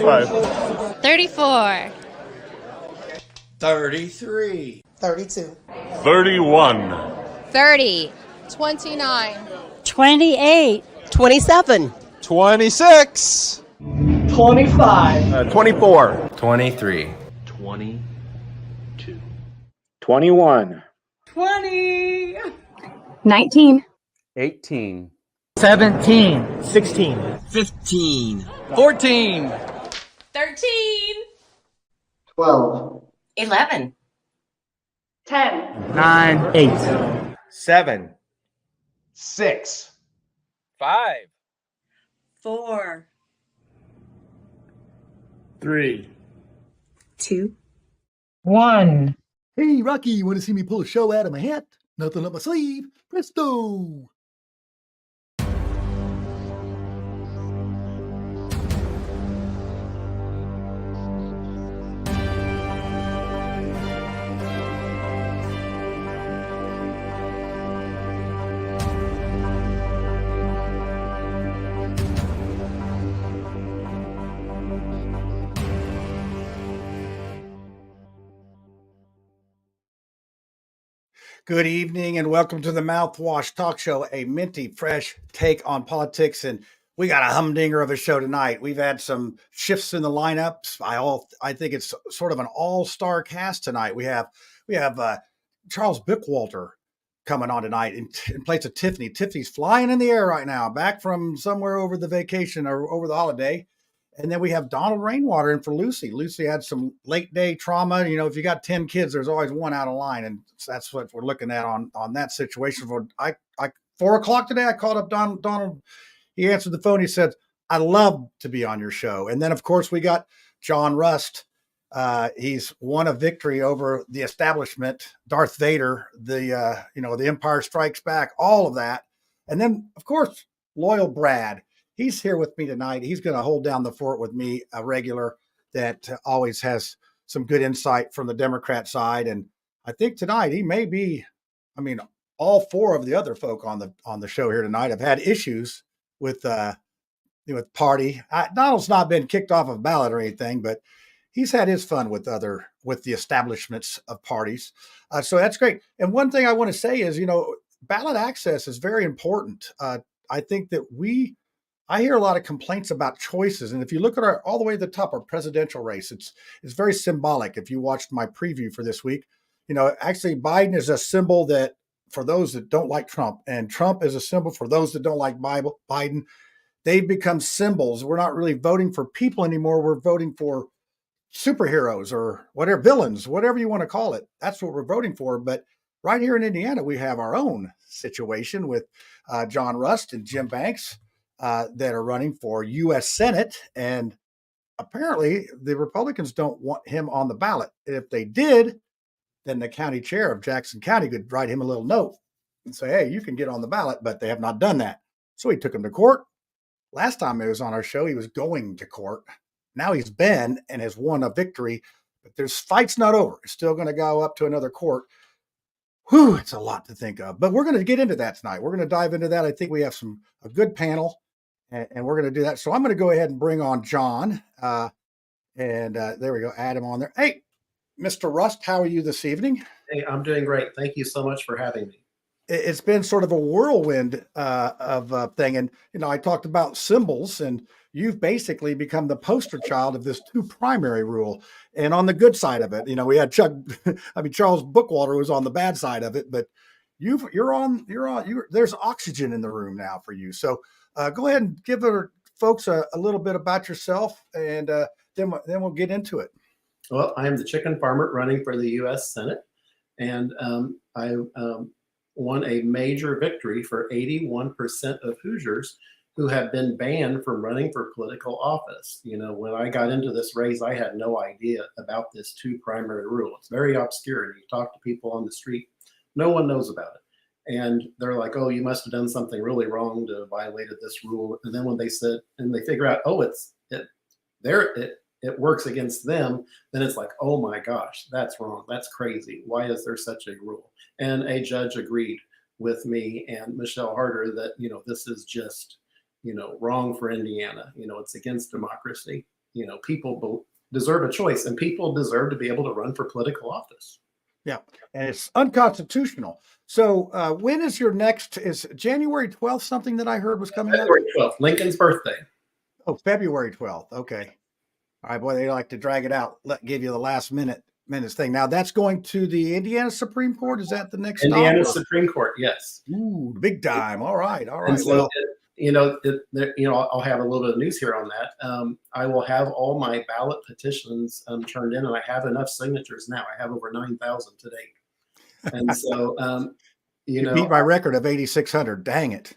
35. 34. 33. 32. 31. 30. 29. 28. 27. 26. 25. 24. 23. 22. 21. 20. 19. 18. 17. 16. 15. 14. 13. 12. 11. 10. 9. 8. 7. 6. 5. 4. 3. 2. 1. Hey, Rocky, you want to see me pull a show out of my hat? Nothing up my sleeve. Presto! Good evening and welcome to the Mouthwash Talk Show, a minty, fresh take on politics. And we got a humdinger of a show tonight. We've had some shifts in the lineups. I think it's sort of an all-star cast tonight. We have Charles Bickwalter coming on tonight in place of Tiffany. Tiffany's flying in the air right now, back from somewhere over the vacation or over the holiday. And then we have Donald Rainwater in for Lucy. Lucy had some late day trauma. You know, if you got 10 kids, there's always one out of line. And that's what we're looking at on that situation. 4:00 today, I called up Donald. He answered the phone. He said, "I'd love to be on your show." And then, of course, we got John Rust. He's won a victory over the establishment, Darth Vader, the Empire Strikes Back, all of that. And then, of course, loyal Brad. He's here with me tonight. He's going to hold down the fort with me, a regular that always has some good insight from the Democrat side. And I think tonight he may be, all four of the other folk on the show here tonight have had issues with party. Donald's not been kicked off of ballot or anything, but he's had his fun with the establishments of parties. So that's great. And one thing I want to say is, ballot access is very important. I think that I hear a lot of complaints about choices. And if you look at all the way to the top, our presidential race, it's very symbolic. If you watched my preview for this week, actually Biden is a symbol that for those that don't like Trump, and Trump is a symbol for those that don't like Biden. They've become symbols. We're not really voting for people anymore. We're voting for superheroes or whatever, villains, whatever you want to call it. That's what we're voting for. But right here in Indiana, we have our own situation with John Rust and Jim Banks. That are running for U.S. Senate. And apparently the Republicans don't want him on the ballot. If they did, then the county chair of Jackson County could write him a little note and say, hey, you can get on the ballot, but they have not done that. So he took him to court. Last time he was on our show, he was going to court. Now he's been and has won a victory, but there's fight's not over. It's still going to go up to another court. Whew, it's a lot to think of, but we're going to get into that tonight. We're going to dive into that. I think we have a good panel. And we're going to do that. So I'm going to go ahead and bring on John. There we go. Add him on there. Hey, Mr. Rust, how are you this evening? Hey, I'm doing great. Thank you so much for having me. It's been sort of a whirlwind of thing. And, I talked about symbols, and you've basically become the poster child of this two primary rule. And on the good side of it, we had Charles Bookwalter was on the bad side of it, but there's oxygen in the room now for you. So, go ahead and give our folks a little bit about yourself, and then we'll get into it. Well, I am the chicken farmer running for the U.S. Senate, and I won a major victory for 81% of Hoosiers who have been banned from running for political office. When I got into this race, I had no idea about this two primary rule. It's very obscure. You talk to people on the street, no one knows about it. And they're like, oh, you must have done something really wrong to have violated this rule. And then when they said, and they figure out, oh, it works against them, then it's like, oh my gosh, that's wrong. That's crazy. Why is there such a rule? And a judge agreed with me and Michelle Harder that, this is just, wrong for Indiana. It's against democracy. people deserve a choice, and people deserve to be able to run for political office. Yeah, and it's unconstitutional. So when is your next? Is January 12th something that I heard was coming up? February 12th, Lincoln's birthday. Oh, February 12th. Okay. All right, boy, they like to drag it out. Give you the last minutes thing. Now that's going to the Indiana Supreme Court. Is that the next Indiana stop? Supreme Court? Yes. Ooh, big time. All right. And so, I'll have a little bit of news here on that. I will have all my ballot petitions turned in, and I have enough signatures now. I have over 9,000 to date. And so, you beat my record of 8,600. Dang it.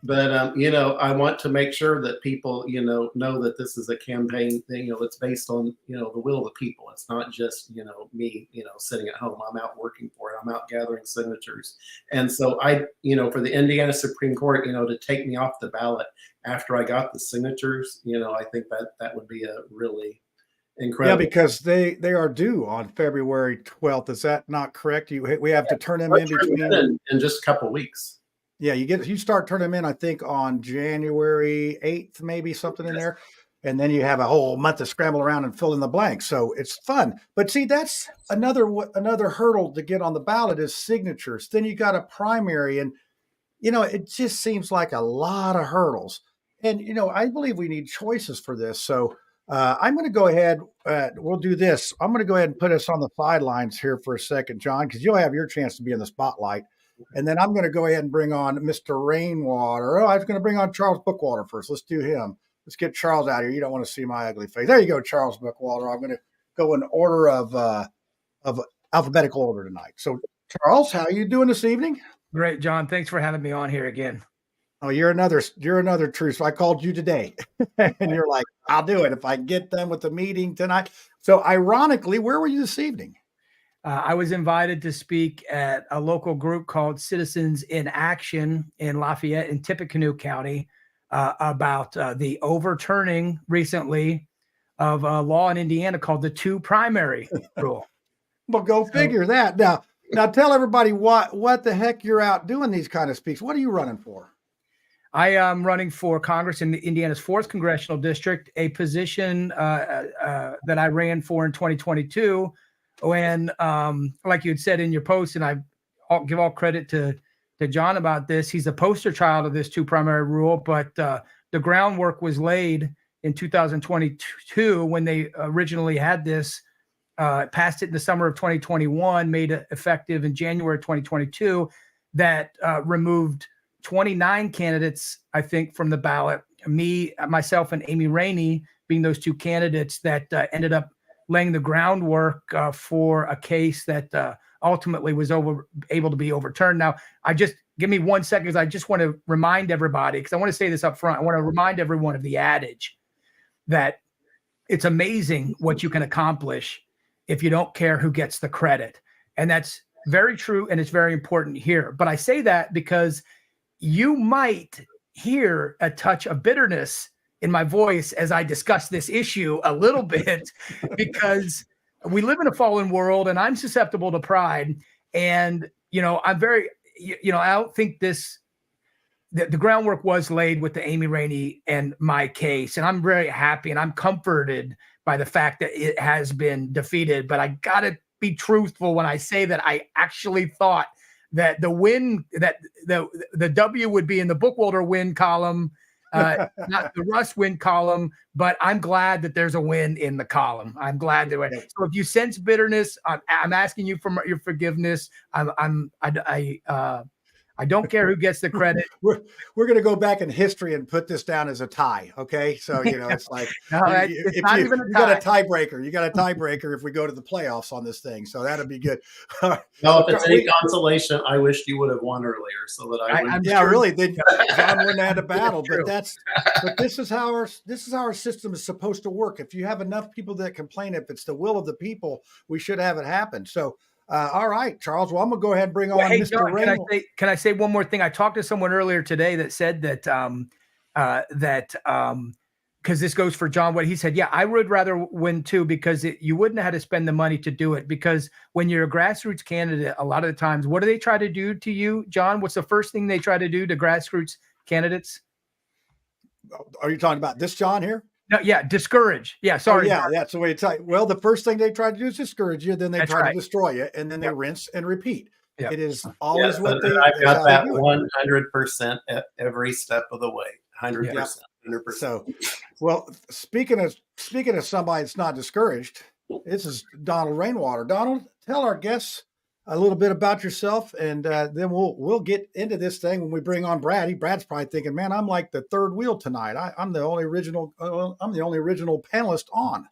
But I want to make sure that people, know that this is a campaign thing, that's based on, the will of the people. It's not just, me, sitting at home. I'm out working for it. I'm out gathering signatures. And so for the Indiana Supreme Court, to take me off the ballot after I got the signatures, I think that would be a really incredible. Yeah, because they are due on February 12th. Is that not correct? We have to turn them in between in just a couple of weeks. Yeah, you start turning them in, I think, on January 8th, maybe something in there. And then you have a whole month to scramble around and fill in the blanks. So it's fun. But see, that's another hurdle to get on the ballot is signatures. Then you got a primary, and it just seems like a lot of hurdles. And I believe we need choices for this. So I'm going to go ahead. We'll do this. I'm going to go ahead and put us on the sidelines here for a second, John, because you'll have your chance to be in the spotlight. And then I'm going to go ahead and bring on Mr. Rainwater. Oh, I was going to bring on Charles Bookwater first. Let's do him. Let's get Charles out here. You don't want to see my ugly face. There you go, Charles Bookwater. I'm going to go in order of alphabetical order tonight. So, Charles, how are you doing this evening? Great, John. Thanks for having me on here again. Oh, you're another true. So I called you today, and you're like, I'll do it if I get done with the meeting tonight. So, ironically, where were you this evening? I was invited to speak at a local group called Citizens in Action in Lafayette in Tippecanoe County about the overturning recently of a law in Indiana called the 2 primary rule. Well, go figure that. Now tell everybody what the heck you're out doing these kind of speaks. What are you running for? I am running for Congress in Indiana's 4th congressional district, a position that I ran for in 2022. When, like you had said in your post, and I'll give all credit to John about this, he's the poster child of this 2 primary rule, but the groundwork was laid in 2022 when they originally had this, passed it in the summer of 2021, made it effective in January 2022, that removed 29 candidates, I think, from the ballot, myself, and Amy Rainey being those 2 candidates that ended up laying the groundwork for a case that ultimately was able to be overturned. Now, give me 1 second, because I just want to remind everybody, because I want to say this up front. I want to remind everyone of the adage that it's amazing what you can accomplish if you don't care who gets the credit. And that's very true, and it's very important here. But I say that because you might hear a touch of bitterness in my voice as I discuss this issue a little bit, because we live in a fallen world and I'm susceptible to pride. And, I'm very, I don't think the groundwork was laid with the Amy Rainey and my case. And I'm very happy and I'm comforted by the fact that it has been defeated. But I got to be truthful when I say that I actually thought that the win, that the W would be in the Bookwater win column, not the Russ win column, but I'm glad that there's a win in the column. I'm glad that. So if you sense bitterness, I'm asking you for your forgiveness. I don't care who gets the credit. We're going to go back in history and put this down as a tie. Okay, so it's like no, it's not even a tie. You got a tiebreaker. You got a tiebreaker if we go to the playoffs on this thing. So that'd be good. Well, if it's any consolation, I wished you would have won earlier, so that really. Then John wouldn't have had a battle. But this is how our system is supposed to work. If you have enough people that complain, if it's the will of the people, we should have it happen. So. All right, Charles. Well, I'm gonna go ahead and bring on Mr. John, Rainwater. Can I say one more thing? I talked to someone earlier today that said that because this goes for John, what he said. Yeah, I would rather win too, because you wouldn't have had to spend the money to do it. Because when you're a grassroots candidate, a lot of the times, what do they try to do to you, John? What's the first thing they try to do to grassroots candidates? Are you talking about this John here? No, yeah, discourage. Yeah, Oh, sorry. yeah, that's the way it's like. Well, the first thing they try to do is discourage you, then they That's try right. to destroy you, and then they rinse and repeat. Yep. It is always Yes, what they. I've That's got how they that do it. 100% at every step of the way. 100%. 100%. So, well, speaking of somebody that's not discouraged, this is Donald Rainwater. Donald, tell our guests a little bit about yourself, and then we'll get into this thing when we bring on Brad. Brad's probably thinking, "Man, I'm like the third wheel tonight. I'm the only original. I'm the only original panelist on."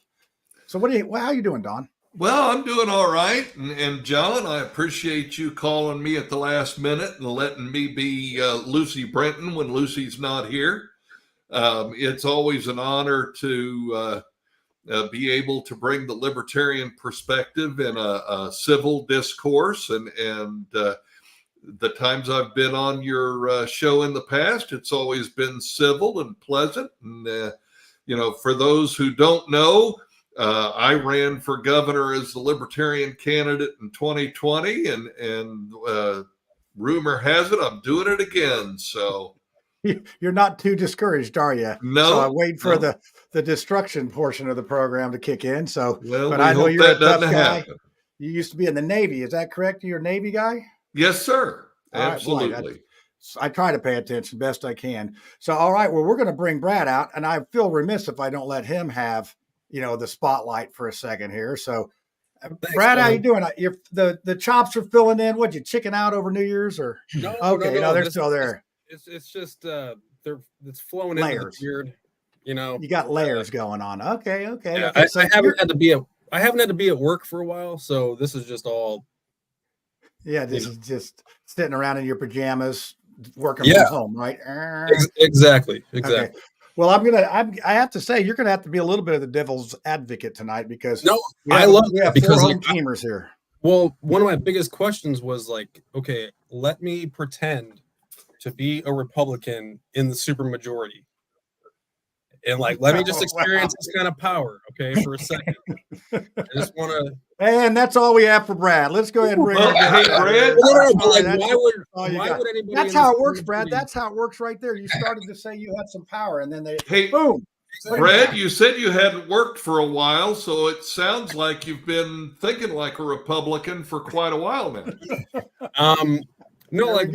So, how you doing, Don? Well, I'm doing all right. And John, I appreciate you calling me at the last minute and letting me be Lucy Brenton when Lucy's not here. It's always an honor to be able to bring the libertarian perspective in a civil discourse. And the times I've been on your show in the past, it's always been civil and pleasant. And, for those who don't know, I ran for governor as the Libertarian candidate in 2020, and rumor has it I'm doing it again. So you're not too discouraged, are you? No. So I wait for the destruction portion of the program to kick in. So, well, but we I know hope you're a that tough doesn't guy. happen. You used to be in the Navy. Is that correct? You're a Navy guy? Yes, sir. All right, Absolutely. I try to pay attention best I can. So, all right, well, we're going to bring Brad out, and I feel remiss if I don't let him have, the spotlight for a second here. So, Thanks, Brad, how John. you doing? The chops are filling in. What, you chicken out over New Year's or? No, Okay, no, they're this- still there. It's just it's flowing Layers. into the beard. You got layers going on. Okay. Yeah, Okay, so I haven't had to be at work for a while, so this is just all. Yeah, this is just sitting around in your pajamas, working Yeah. from home, right? Exactly. Okay. Well, I have to say, you're gonna have to be a little bit of the devil's advocate tonight because No, we I have, love we it have because, four like, home teamers here. Well, one of my biggest questions was like, okay, let me pretend to be a Republican in the supermajority. And like, let me just experience this kind of power, okay, for a second. I just want to. And that's all we have for Brad. Let's go ahead and bring. Well, hey, Brad. Why would anybody? That's how it works, Brad. That's how it works right there. You started to say you had some power, and then boom. Brad, you said you hadn't worked for a while, so it sounds like you've been thinking like a Republican for quite a while now. No, like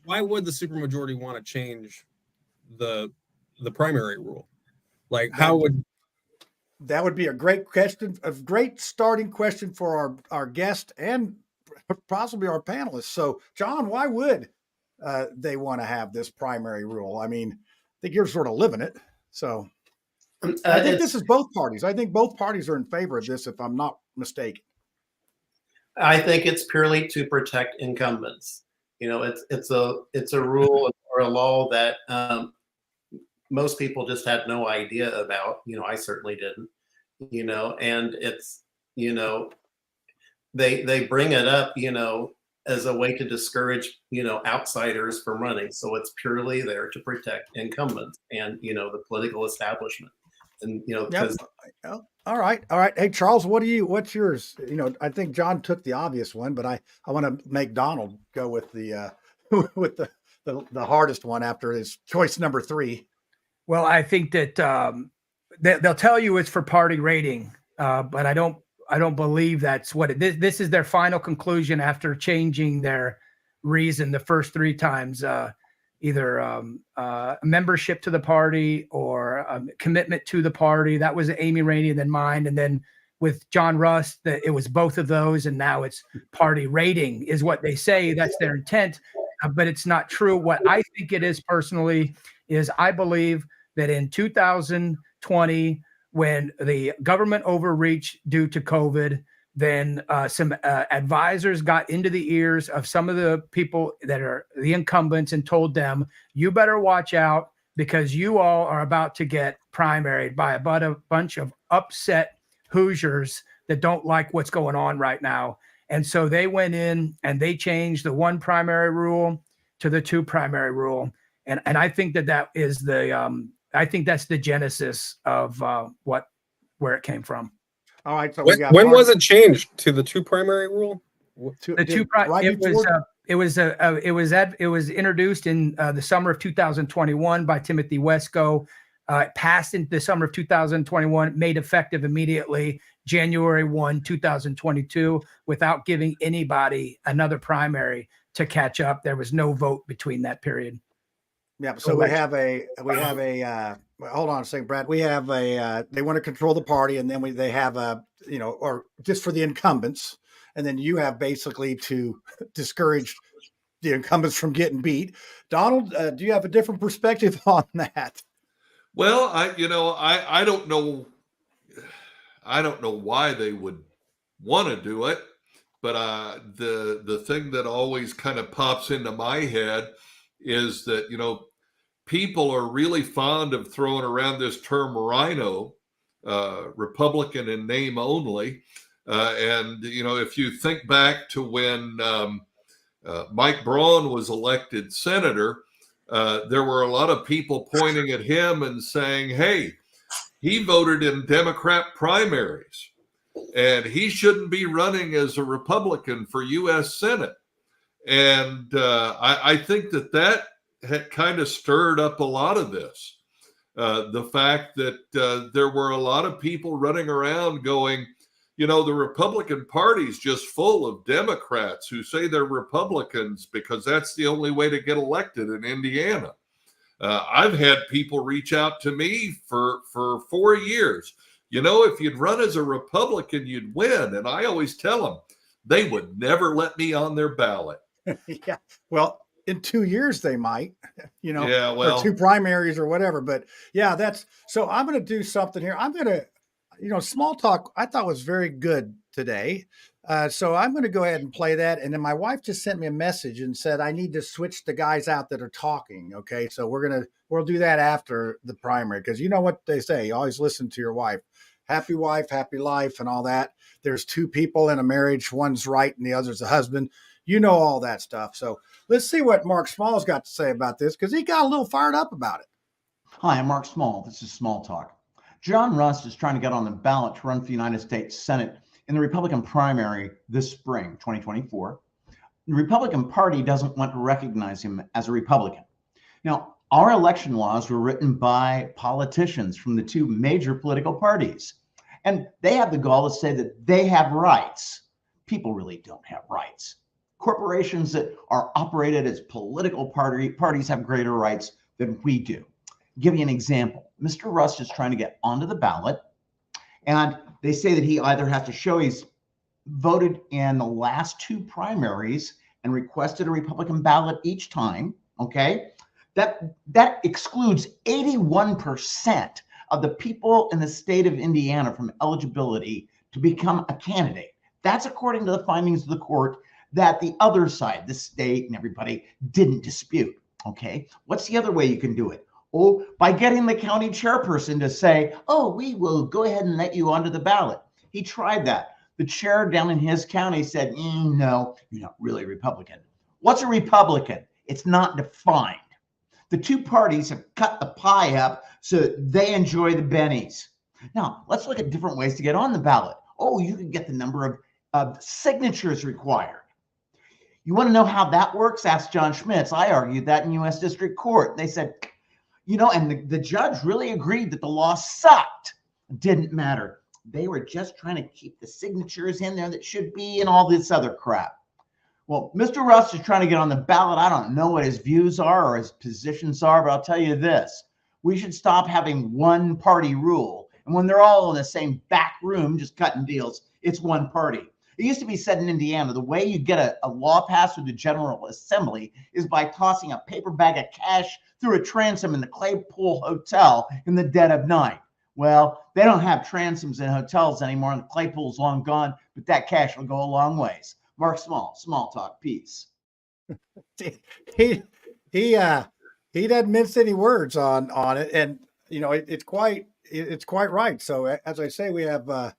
why would the supermajority want to change the primary rule? Like, how would that would be a great question, a great starting question for our guest and possibly our panelists. So, John, why would they want to have this primary rule? I mean, I think you're sort of living it. So I think this is both parties. I think both parties are in favor of this, if I'm not mistaken. I think it's purely to protect incumbents. It's a rule or a law that most people just had no idea about. I certainly didn't. And it's they bring it up as a way to discourage outsiders from running. So it's purely there to protect incumbents and the political establishment. And because all right. Hey, Charles, what's yours? I think John took the obvious one, but I want to make Donald go with the with the hardest one after his choice number 3. Well, I think that they'll tell you it's for party rating, but I don't believe that's what it is. This is their final conclusion after changing their reason the first 3 times, either membership to the party or commitment to the party. That was Amy Rainey and then mine. And then with John Rust, it was both of those. And now it's party rating is what they say. That's their intent, but it's not true. What I think it is personally is I believe that in 2020, when the government overreached due to COVID, then some advisors got into the ears of some of the people that are the incumbents and told them, you better watch out because you all are about to get primaried by a bunch of upset Hoosiers that don't like what's going on right now. And so they went in and they changed the 1 primary rule to the 2 primary rule. And I think that is I think that's the genesis of where it came from. All right. So when was it changed to the 2 primary rule? It was introduced in the summer of 2021 by Timothy Wesco. Passed in the summer of 2021, made effective immediately January 1, 2022, without giving anybody another primary to catch up. There was no vote between that period. Yeah. So we have a hold on a second, Brad. We have they want to control the party, and then they have or just for the incumbents. And then you have basically to discourage the incumbents from getting beat. Donald, do you have a different perspective on that? Well, I don't know. I don't know why they would want to do it, but the thing that always kind of pops into my head is that people are really fond of throwing around this term rhino, Republican in name only, and if you think back to when Mike Braun was elected senator, there were a lot of people pointing at him and saying, "Hey, he voted in Democrat primaries, and he shouldn't be running as a Republican for U.S. Senate." And I think that had kind of stirred up a lot of this. The fact that there were a lot of people running around going, the Republican Party's just full of Democrats who say they're Republicans because that's the only way to get elected in Indiana. I've had people reach out to me for 4 years. If you'd run as a Republican, you'd win. And I always tell them they would never let me on their ballot. Yeah. Well, in 2 years, they might, Yeah, well, or 2 primaries or whatever. But yeah, so I'm going to do something here. I'm going to, small talk I thought was very good today. So I'm going to go ahead and play that. And then my wife just sent me a message and said, I need to switch the guys out that are talking. Okay. So we'll do that after the primary. Cause you know what they say, you always listen to your wife, happy life and all that. There's 2 people in a marriage. One's right and the other's the husband. All that stuff. So let's see what Mark Small's got to say about this, because he got a little fired up about it. Hi, I'm Mark Small. This is Small Talk. John Rust is trying to get on the ballot to run for the United States Senate in the Republican primary this spring, 2024. The Republican Party doesn't want to recognize him as a Republican. Now, our election laws were written by politicians from the 2 major political parties, and they have the gall to say that they have rights. People really don't have rights. Corporations that are operated as political parties have greater rights than we do. I'll give you an example. Mr. Rust is trying to get onto the ballot, and they say that he either has to show he's voted in the last 2 primaries and requested a Republican ballot each time. Okay, that excludes 81% of the people in the state of Indiana from eligibility to become a candidate. That's according to the findings of the court that the other side, the state and everybody, didn't dispute. Okay, what's the other way you can do it? Oh, by getting the county chairperson to say, oh, we will go ahead and let you onto the ballot. He tried that. The chair down in his county said, no, you're not really a Republican. What's a Republican? It's not defined. The 2 parties have cut the pie up so they enjoy the bennies. Now, let's look at different ways to get on the ballot. Oh, you can get the number of signatures required. You want to know how that works? Ask John Schmitz. I argued that in U.S. District Court. They said, and the judge really agreed that the law sucked. Didn't matter. They were just trying to keep the signatures in there that should be and all this other crap. Well, Mr. Rust is trying to get on the ballot. I don't know what his views are or his positions are, but I'll tell you this. We should stop having one party rule. And when they're all in the same back room just cutting deals, it's one party. It used to be said in Indiana, the way you get a law passed through the General Assembly is by tossing a paper bag of cash through a transom in the Claypool Hotel in the dead of night. Well, they don't have transoms in hotels anymore, and the Claypool's long gone, but that cash will go a long ways. Mark Small, Small Talk, peace. He doesn't mince any words on it, and it's quite right. So as I say, we have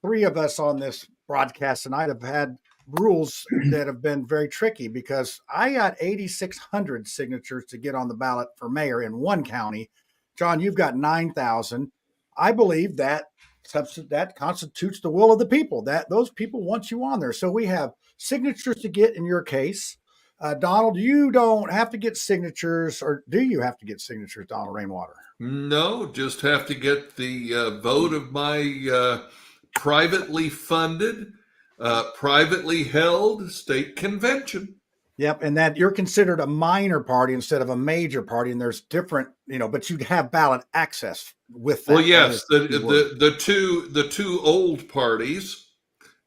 3 of us on this broadcast tonight have had rules that have been very tricky, because I got 8,600 signatures to get on the ballot for mayor in one county. John, you've got 9,000. I believe that constitutes the will of the people, that those people want you on there. So we have signatures to get in your case. Donald, you don't have to get signatures, or do you have to get signatures, Donald Rainwater? No, just have to get the vote of my privately funded, privately held state convention. Yep, and that you're considered a minor party instead of a major party, and there's different, but you'd have ballot access with that. Well, yes, the the two old parties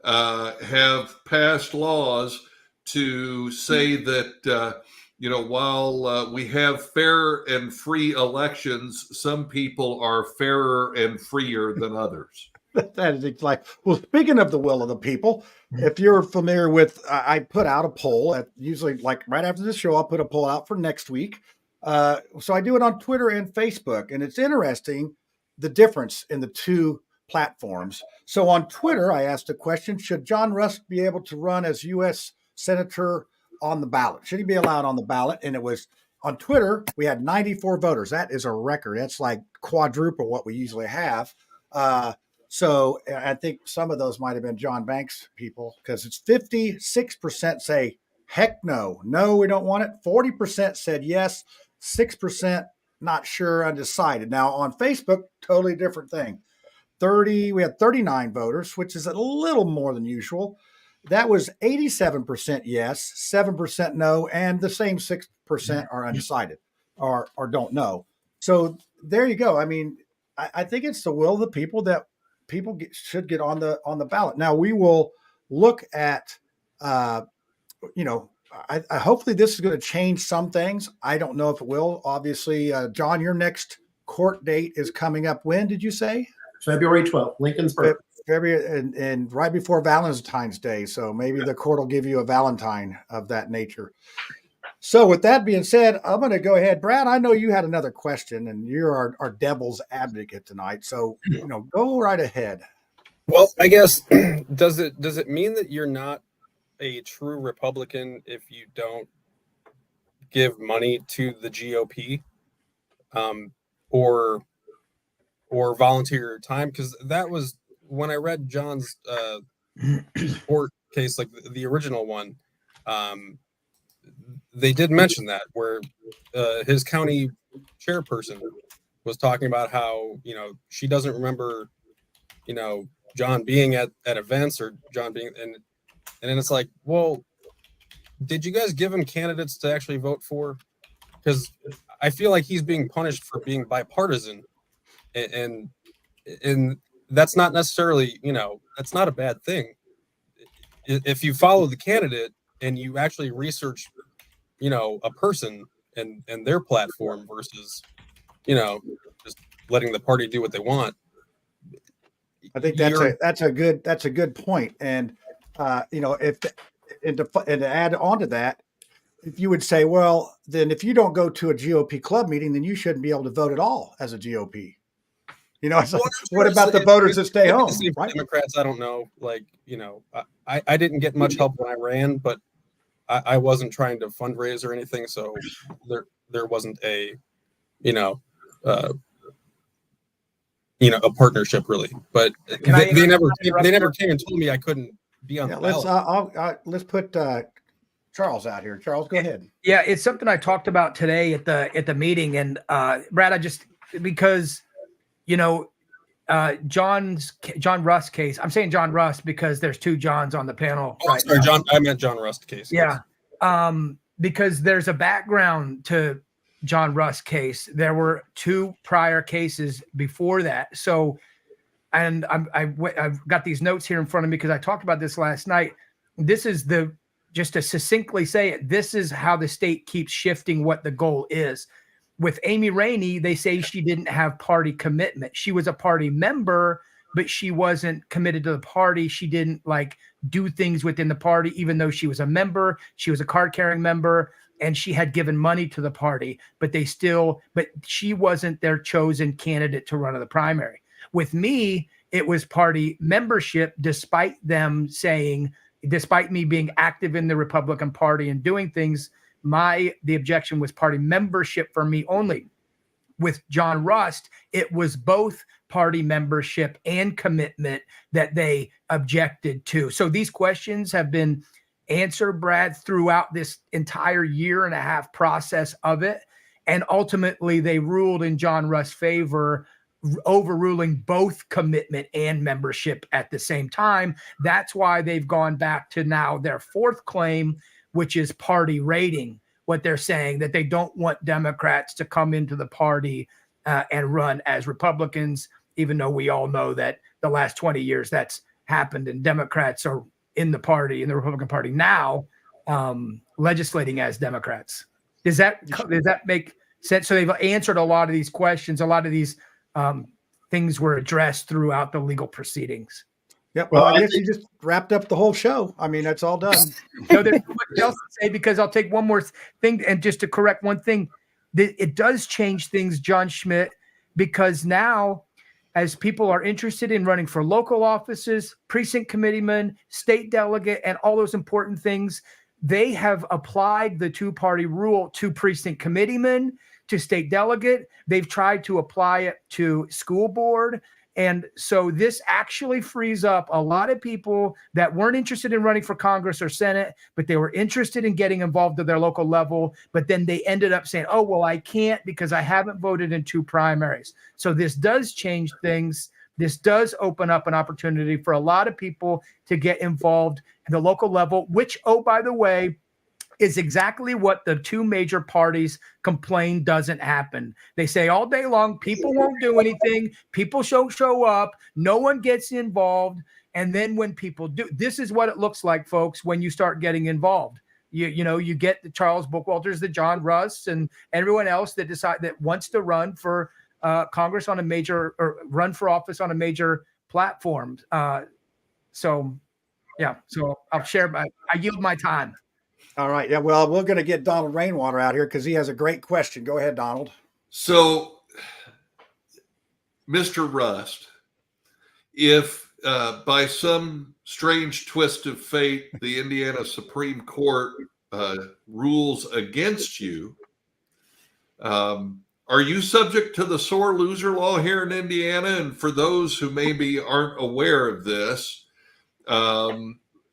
have passed laws to say that while we have fair and free elections, some people are fairer and freer than others. That is like, well, speaking of the will of the people, if you're familiar with, I put out a poll at usually like right after the show, I'll put a poll out for next week. So I do it on Twitter and Facebook, and it's interesting the difference in the two platforms. So on Twitter, I asked a question: should John Rust be able to run as U.S. Senator on the ballot? Should he be allowed on the ballot? And it was on Twitter, we had 94 voters. That is a record. That's like quadruple what we usually have. So I think some of those might have been John Banks people, because it's 56% say, heck no, we don't want it. 40% said yes, 6% not sure, undecided. Now on Facebook, totally different thing. We had 39 voters, which is a little more than usual. That was 87% yes, 7% no, and the same 6% are undecided or don't know. So there you go. I mean, I think it's the will of the people that people should get on the ballot. Now we will look at, hopefully this is going to change some things. I don't know if it will. Obviously, John, your next court date is coming up. When did you say? February 12th, Lincoln's birthday. February, and right before Valentine's Day. So maybe the court will give you a Valentine of that nature. So with that being said, I'm going to go ahead. Brad, I know you had another question, and you're our devil's advocate tonight. So, go right ahead. Well, I guess, does it mean that you're not a true Republican if you don't give money to the GOP, or volunteer your time? Because that was when I read John's court case, like the original one. They did mention that, where his county chairperson was talking about how she doesn't remember John being at events, or John being and then it's like, well, did you guys give him candidates to actually vote for? Because I feel like he's being punished for being bipartisan, and that's not necessarily that's not a bad thing if you follow the candidate and you actually research a person and their platform versus just letting the party do what they want. I think that's a good point. And to add on to that, if you would say, well, then if you don't go to a GOP club meeting, then you shouldn't be able to vote at all as a GOP. It's like, what about the voters that stay home? Right? Democrats, I don't know. Like, I didn't get much help when I ran, but I wasn't trying to fundraise or anything, so there wasn't a a partnership really. But they never came and told me I couldn't be on the ballot. Let's put Charles out here. Charles, go ahead. Yeah, it's something I talked about today at the meeting, and Brad, because John Rust case. I'm saying John Rust because there's two Johns on the panel. Oh, right sorry, now. John. I meant John Rust case. Yeah, because there's a background to John Rust case. There were two prior cases before that. So, and I've got these notes here in front of me because I talked about this last night. This is just to succinctly say it. This is how the state keeps shifting what the goal is. With Amy Rainey, they say she didn't have party commitment. She was a party member, but she wasn't committed to the party. She didn't do things within the party, even though she was a member. She was a card-carrying member, and she had given money to the party, but she wasn't their chosen candidate to run in the primary. With me, it was party membership, despite me being active in the Republican Party and doing things. The objection was party membership for me only. With John Rust, it was both party membership and commitment that they objected to. So these questions have been answer Brad throughout this entire year and a half process of it. And ultimately they ruled in John Russ' favor, overruling both commitment and membership at the same time. That's why they've gone back to now their fourth claim, which is party rating. What they're saying, that they don't want Democrats to come into the party and run as Republicans, even though we all know that the last 20 years that's happened, and Democrats are in the party, in the Republican Party now, legislating as Democrats. Does that make sense? So they've answered a lot of these questions. A lot of these things were addressed throughout the legal proceedings. Yep. Well, I guess you just wrapped up the whole show. I mean, that's all done. No, there's so much else to say, because I'll take one more thing, and just to correct one thing, it does change things, John Schmidt, because now, as people are interested in running for local offices, precinct committeemen, state delegate, and all those important things, they have applied the two-party rule to precinct committeemen, to state delegate. They've tried to apply it to school board. And so this actually frees up a lot of people that weren't interested in running for Congress or Senate, but they were interested in getting involved at their local level. But then they ended up saying, oh, well, I can't because I haven't voted in 2 primaries. So this does change things. This does open up an opportunity for a lot of people to get involved at the local level, which, oh, by the way, is exactly what the 2 major parties complain doesn't happen. They say all day long, people won't do anything. People don't show up. No one gets involved. And then when people do, this is what it looks like, folks, when you start getting involved. You get the Charles Bookwalters, the John Russ, and everyone else that wants to run for Congress on a major, or run for office on a major platform. So I'll share I yield my time. All right. Yeah. Well, we're going to get Donald Rainwater out here because he has a great question. Go ahead, Donald. So, Mr. Rust, if by some strange twist of fate, the Indiana Supreme Court rules against you, are you subject to the sore loser law here in Indiana? And for those who maybe aren't aware of this,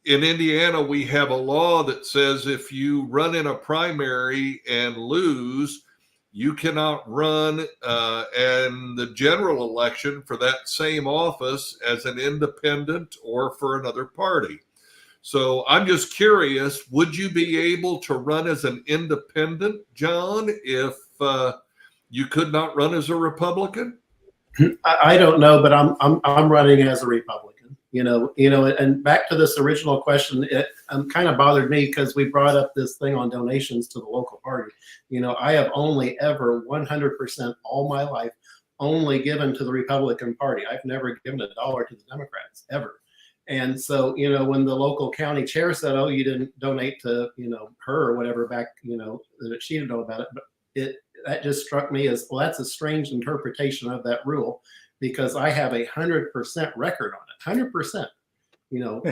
in Indiana, we have a law that says if you run in a primary and lose, you cannot run in the general election for that same office as an independent or for another party. So I'm just curious, would you be able to run as an independent, John, if you could not run as a Republican? I don't know, but I'm running as a Republican. And back to this original question, it kind of bothered me because we brought up this thing on donations to the local party. I have only ever 100% all my life only given to the Republican Party. I've never given $1 to the Democrats ever. And so, when the local county chair said, oh, you didn't donate to, her or whatever back, that she didn't know about it, but that just struck me as, well, that's a strange interpretation of that rule, because I have 100% record on it, 100%,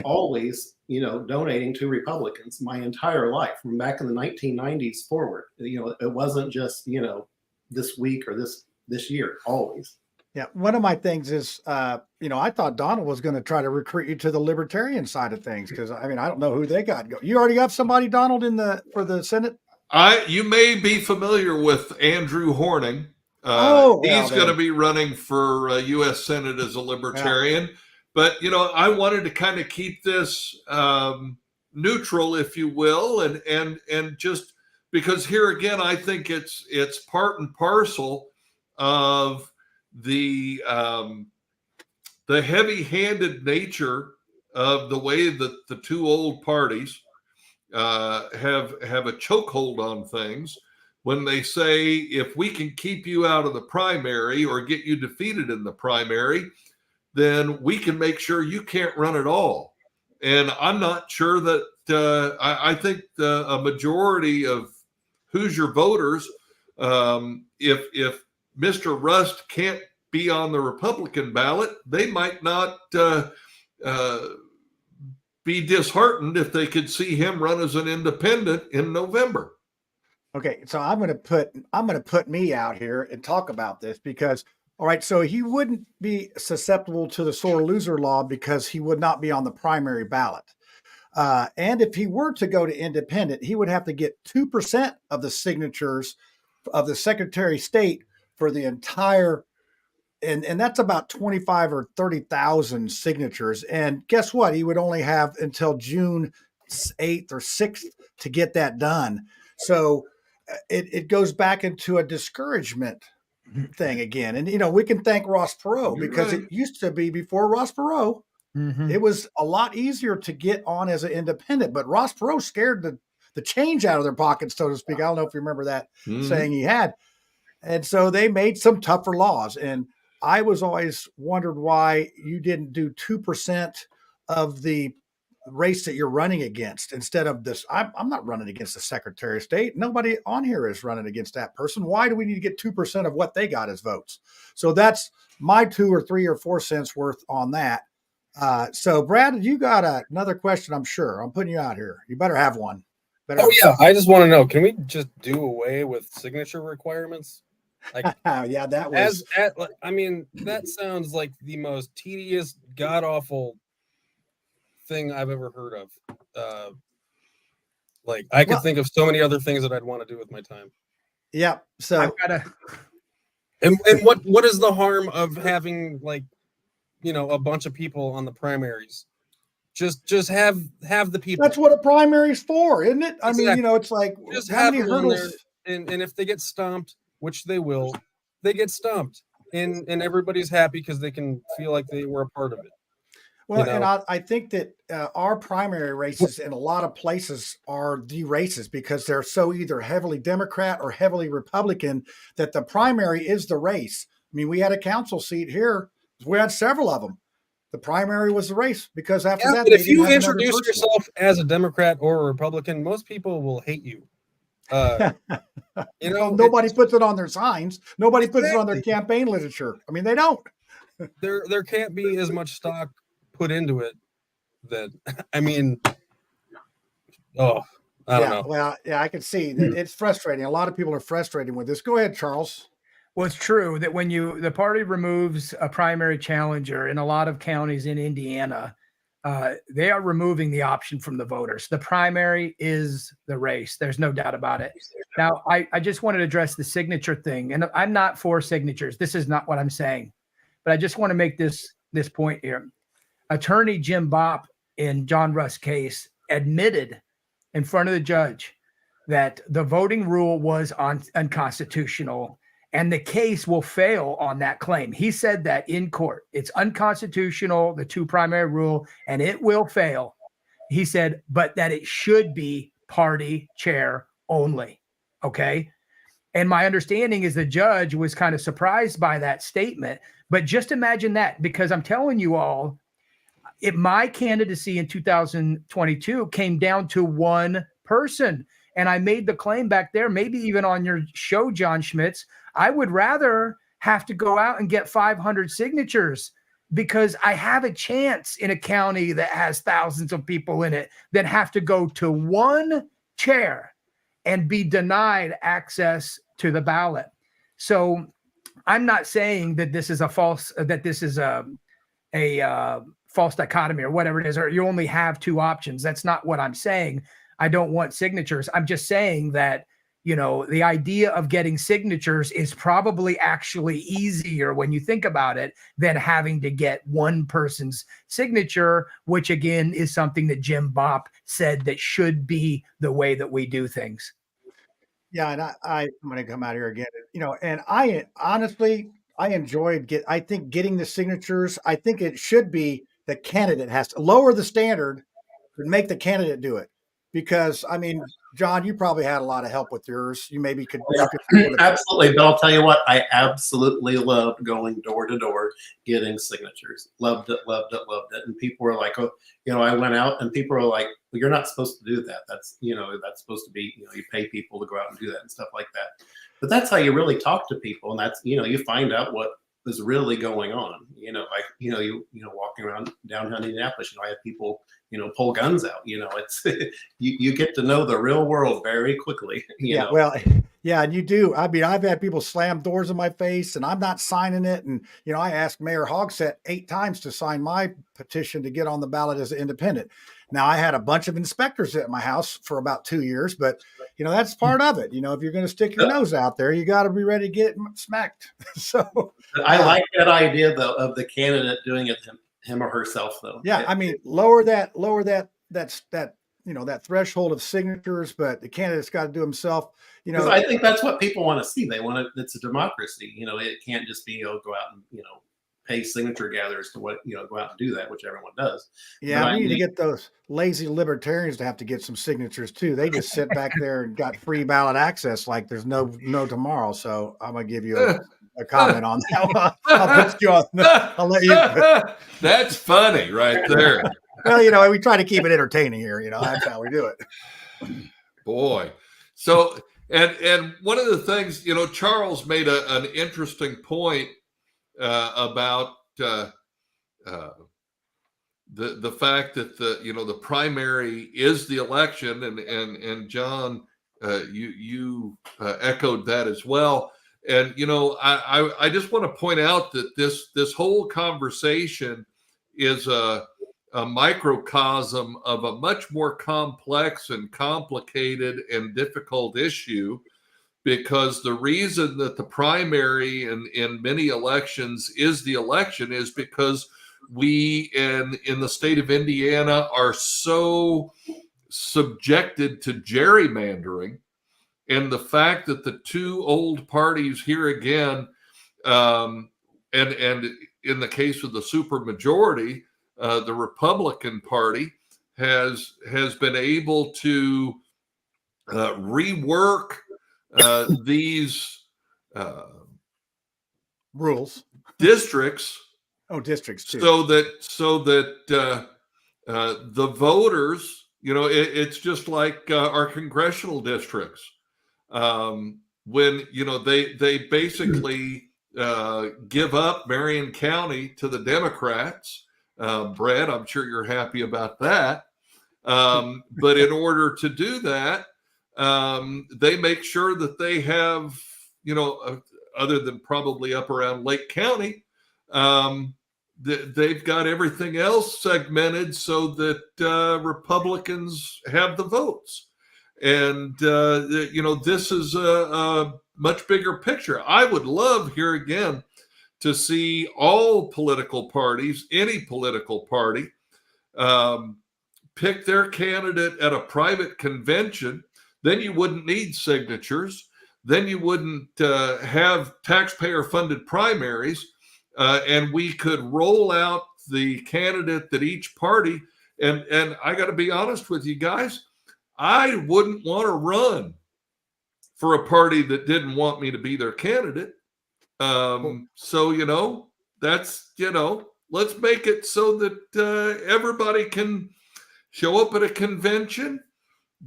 always, donating to Republicans my entire life from back in the 1990s forward. It wasn't just, this week or this year, always. Yeah. One of my things is, I thought Donald was going to try to recruit you to the libertarian side of things. Cause I don't know who they got. You already got somebody, Donald, for the Senate? You may be familiar with Andrew Horning. He's going to be running for U.S. Senate as a libertarian. Yeah. But, I wanted to kind of keep this neutral, if you will, and just because here again, I think it's part and parcel of the heavy-handed nature of the way that the 2 old parties have a chokehold on things when they say, if we can keep you out of the primary or get you defeated in the primary, then we can make sure you can't run at all. And I'm not sure that I think a majority of Hoosier voters, if Mr. Rust can't be on the Republican ballot, they might not be disheartened if they could see him run as an independent in November. Okay, so I'm going to put me out here and talk about this because, all right, so he wouldn't be susceptible to the sore loser law because he would not be on the primary ballot. And if he were to go to independent, he would have to get 2% of the signatures of the Secretary of State for the entire, and that's about 25 or 30,000 signatures. And guess what? He would only have until June 8th or 6th to get that done. So it goes back into a discouragement thing again. And, we can thank Ross Perot because it used to be before Ross Perot, it was a lot easier to get on as an independent, but Ross Perot scared the change out of their pockets, so to speak. I don't know if you remember that saying he had. And so they made some tougher laws. And I was always wondered why you didn't do 2% of the race that you're running against instead of this. I'm not running against the Secretary of State. Nobody on here is running against that person. Why do we need to get 2% of what they got as votes? So that's my 2 or 3 or 4 cents worth on that. So Brad, you got another question, I'm sure. I'm putting you out here. You better have one. Yeah. I just want to know, can we just do away with signature requirements? Like, yeah, that was. I mean, that sounds like the most tedious, god awful thing I've ever heard of. Like, I could think of so many other things that I'd want to do with my time. Yeah. So I've got to. And what is the harm of having, like, a bunch of people on the primaries? Just have the people. That's what a primary is for, isn't it? Exactly. I mean, it's like just how have many them on hurdles. there, and if they get stomped, which they will, they get stomped, and everybody's happy because they can feel like they were a part of it. Well, and I think that our primary races in a lot of places are the races because they're so either heavily Democrat or heavily Republican that the primary is the race. I mean, we had a council seat here. We had several of them. The primary was the race because after that, but if you introduce yourself as a Democrat or a Republican, most people will hate you. Nobody puts it on their signs. Nobody puts it on their campaign literature. I mean, they don't. There can't be as much stock put into it that, I mean, I don't know. Well, yeah, I can see that it's frustrating. A lot of people are frustrated with this. Go ahead, Charles. Well, it's true that when the party removes a primary challenger in a lot of counties in Indiana, they are removing the option from the voters. The primary is the race. There's no doubt about it. Now, I just wanted to address the signature thing, and I'm not for signatures. This is not what I'm saying, but I just want to make this point here. Attorney Jim Bopp in John Russ' case admitted in front of the judge that the voting rule was unconstitutional, and the case will fail on that claim. He said that in court. It's unconstitutional, the 2 primary rule, and it will fail. He said, but that it should be party chair only. Okay. And my understanding is the judge was kind of surprised by that statement. But just imagine that, because I'm telling you all, my candidacy in 2022 came down to one person. And I made the claim back there, maybe even on your show, John Schmitz, I would rather have to go out and get 500 signatures because I have a chance in a county that has thousands of people in it than have to go to one chair and be denied access to the ballot. So I'm not saying that this is a false dichotomy or whatever it is, or you only have 2 options. That's not what I'm saying. I don't want signatures. I'm just saying that, the idea of getting signatures is probably actually easier when you think about it than having to get one person's signature, which again is something that Jim Bopp said that should be the way that we do things. Yeah, and I'm going to come out here again. And I honestly, I enjoyed I think getting the signatures. I think it should be the candidate has to lower the standard and make the candidate do it. Because, I mean, John, you probably had a lot of help with yours. You maybe could. Absolutely. But I'll tell you what, I absolutely loved going door to door, getting signatures. Loved it. And people were like, I went out and people were like, well, you're not supposed to do that. That's, that's supposed to be, you pay people to go out and do that and stuff like that. But that's how you really talk to people. And that's, you find out what was really going on. Like, walking around downtown Indianapolis, I had people, pull guns out. It's you get to know the real world very quickly. Well, yeah, and you do. I mean, I've had people slam doors in my face, and I'm not signing it. And I asked Mayor Hogsett 8 times to sign my petition to get on the ballot as an independent. Now, I had a bunch of inspectors at my house for about 2 years, but that's part of it. If you're going to stick your nose out there, you got to be ready to get smacked. So I like that idea though of the candidate doing it him or herself though. Yeah, I mean, lower that that threshold of signatures, but the candidate's got to do himself. Because I think that's what people want to see. They want to. It's a democracy. It can't just be go out and pay signature gatherers to go out and do that, which everyone does. Yeah, we need to get those lazy libertarians to have to get some signatures too. They just sit back there and got free ballot access like there's no tomorrow. So I'm gonna give you a comment on that one. I'll put you on. I'll let you. That's funny right there. Well, we try to keep it entertaining here. That's how we do it. Boy. So, and one of the things, Charles made an interesting point about the fact that the primary is the election, and John, you echoed that as well. And I just want to point out that this whole conversation is a microcosm of a much more complex and complicated and difficult issue, because the reason that the primary in many elections is the election is because we in the state of Indiana are so subjected to gerrymandering, and the fact that the two old parties here again, and in the case of the supermajority, the Republican Party has been able to rework these rules, districts. Oh, districts too. So that the voters, it's just like our congressional districts. When they basically give up Marion County to the Democrats. Brett, I'm sure you're happy about that. But in order to do that, they make sure that they have, other than probably up around Lake County, they've got everything else segmented so that Republicans have the votes. And, this is a much bigger picture. I would love here again to see all political parties, any political party, pick their candidate at a private convention. Then you wouldn't need signatures. Then you wouldn't have taxpayer-funded primaries. And we could roll out the candidate that each party, and I got to be honest with you guys, I wouldn't want to run for a party that didn't want me to be their candidate. So, that's, let's make it so that everybody can show up at a convention,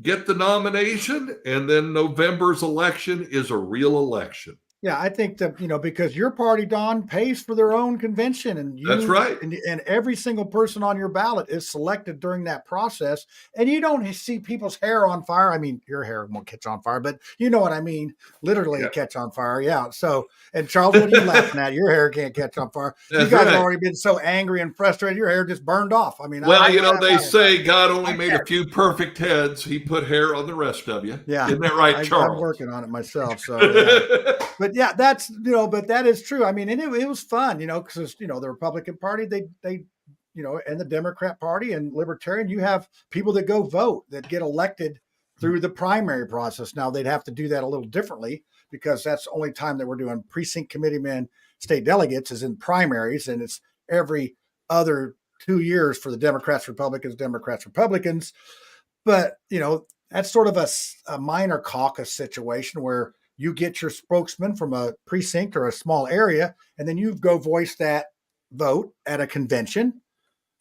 get the nomination, and then November's election is a real election. Yeah, I think that, because your party, Don, pays for their own convention, and that's right. And every single person on your ballot is selected during that process. And you don't see people's hair on fire. I mean, your hair won't catch on fire, but you know what I mean? Literally catch on fire. Yeah. So, and Charles, what are you laughing at? Your hair can't catch on fire. You guys have already been so angry and frustrated. Your hair just burned off. I mean, well, they say God only made a few perfect heads. He put hair on the rest of you. Yeah. Isn't that right, Charles? I'm working on it myself. So, yeah. But yeah, that's, but that is true. I mean, and it was fun, because, the Republican Party, they, and the Democrat Party and Libertarian, you have people that go vote that get elected through the primary process. Now they'd have to do that a little differently because that's the only time that we're doing precinct committeemen, state delegates is in primaries. And it's every other 2 years for the Democrats, Republicans. But, that's sort of a minor caucus situation where you get your spokesman from a precinct or a small area, and then you go voice that vote at a convention.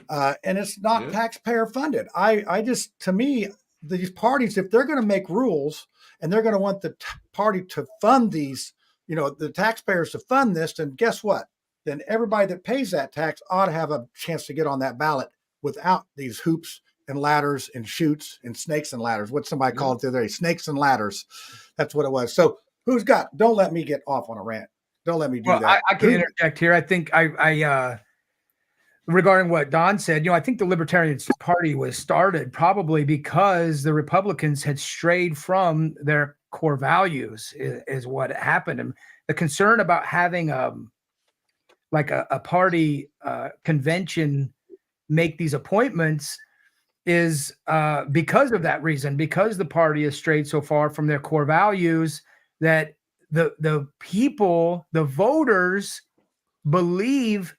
And it's not taxpayer funded. To me, these parties, if they're going to make rules and they're going to want the party to fund these, the taxpayers to fund this, then guess what? then everybody that pays that tax ought to have a chance to get on that ballot without these hoops and ladders and chutes and snakes and ladders. What somebody called it the other day, snakes and ladders. That's what it was. So don't let me get off on a rant. Don't let me do that. I can interject here. I think I regarding what Don said, I think the Libertarian Party was started probably because the Republicans had strayed from their core values is what happened. And the concern about having a party convention make these appointments is because of that reason, because the party has strayed so far from their core values that the people, the voters, believe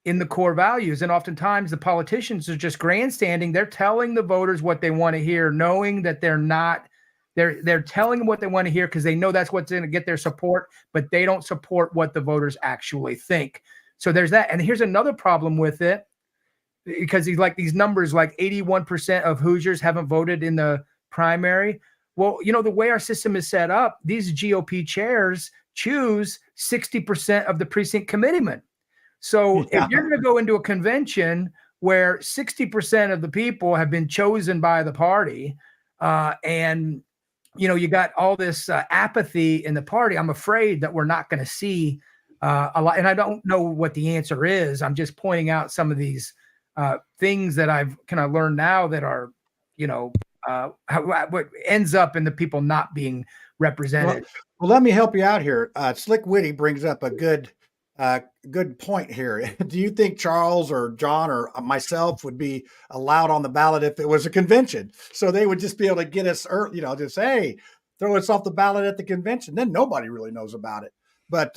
in the core values. And oftentimes the politicians are just grandstanding. They're telling the voters what they want to hear, knowing that they're telling them what they want to hear because they know that's what's going to get their support, but they don't support what the voters actually think. So there's that. And here's another problem with it, because these numbers, like 81% of Hoosiers haven't voted in the primary. Well, the way our system is set up, these GOP chairs choose 60% of the precinct committeeman. So if you're going to go into a convention where 60% of the people have been chosen by the party, and you got all this apathy in the party, I'm afraid that we're not going to see a lot. And I don't know what the answer is. I'm just pointing out some of these things that I've kind of learned now that are, what ends up in the people not being represented. Well, let me help you out here. Slick Witty brings up a good point here. Do you think Charles or John or myself would be allowed on the ballot if it was a convention? So they would just be able to get us, just hey, throw us off the ballot at the convention. Then nobody really knows about it. But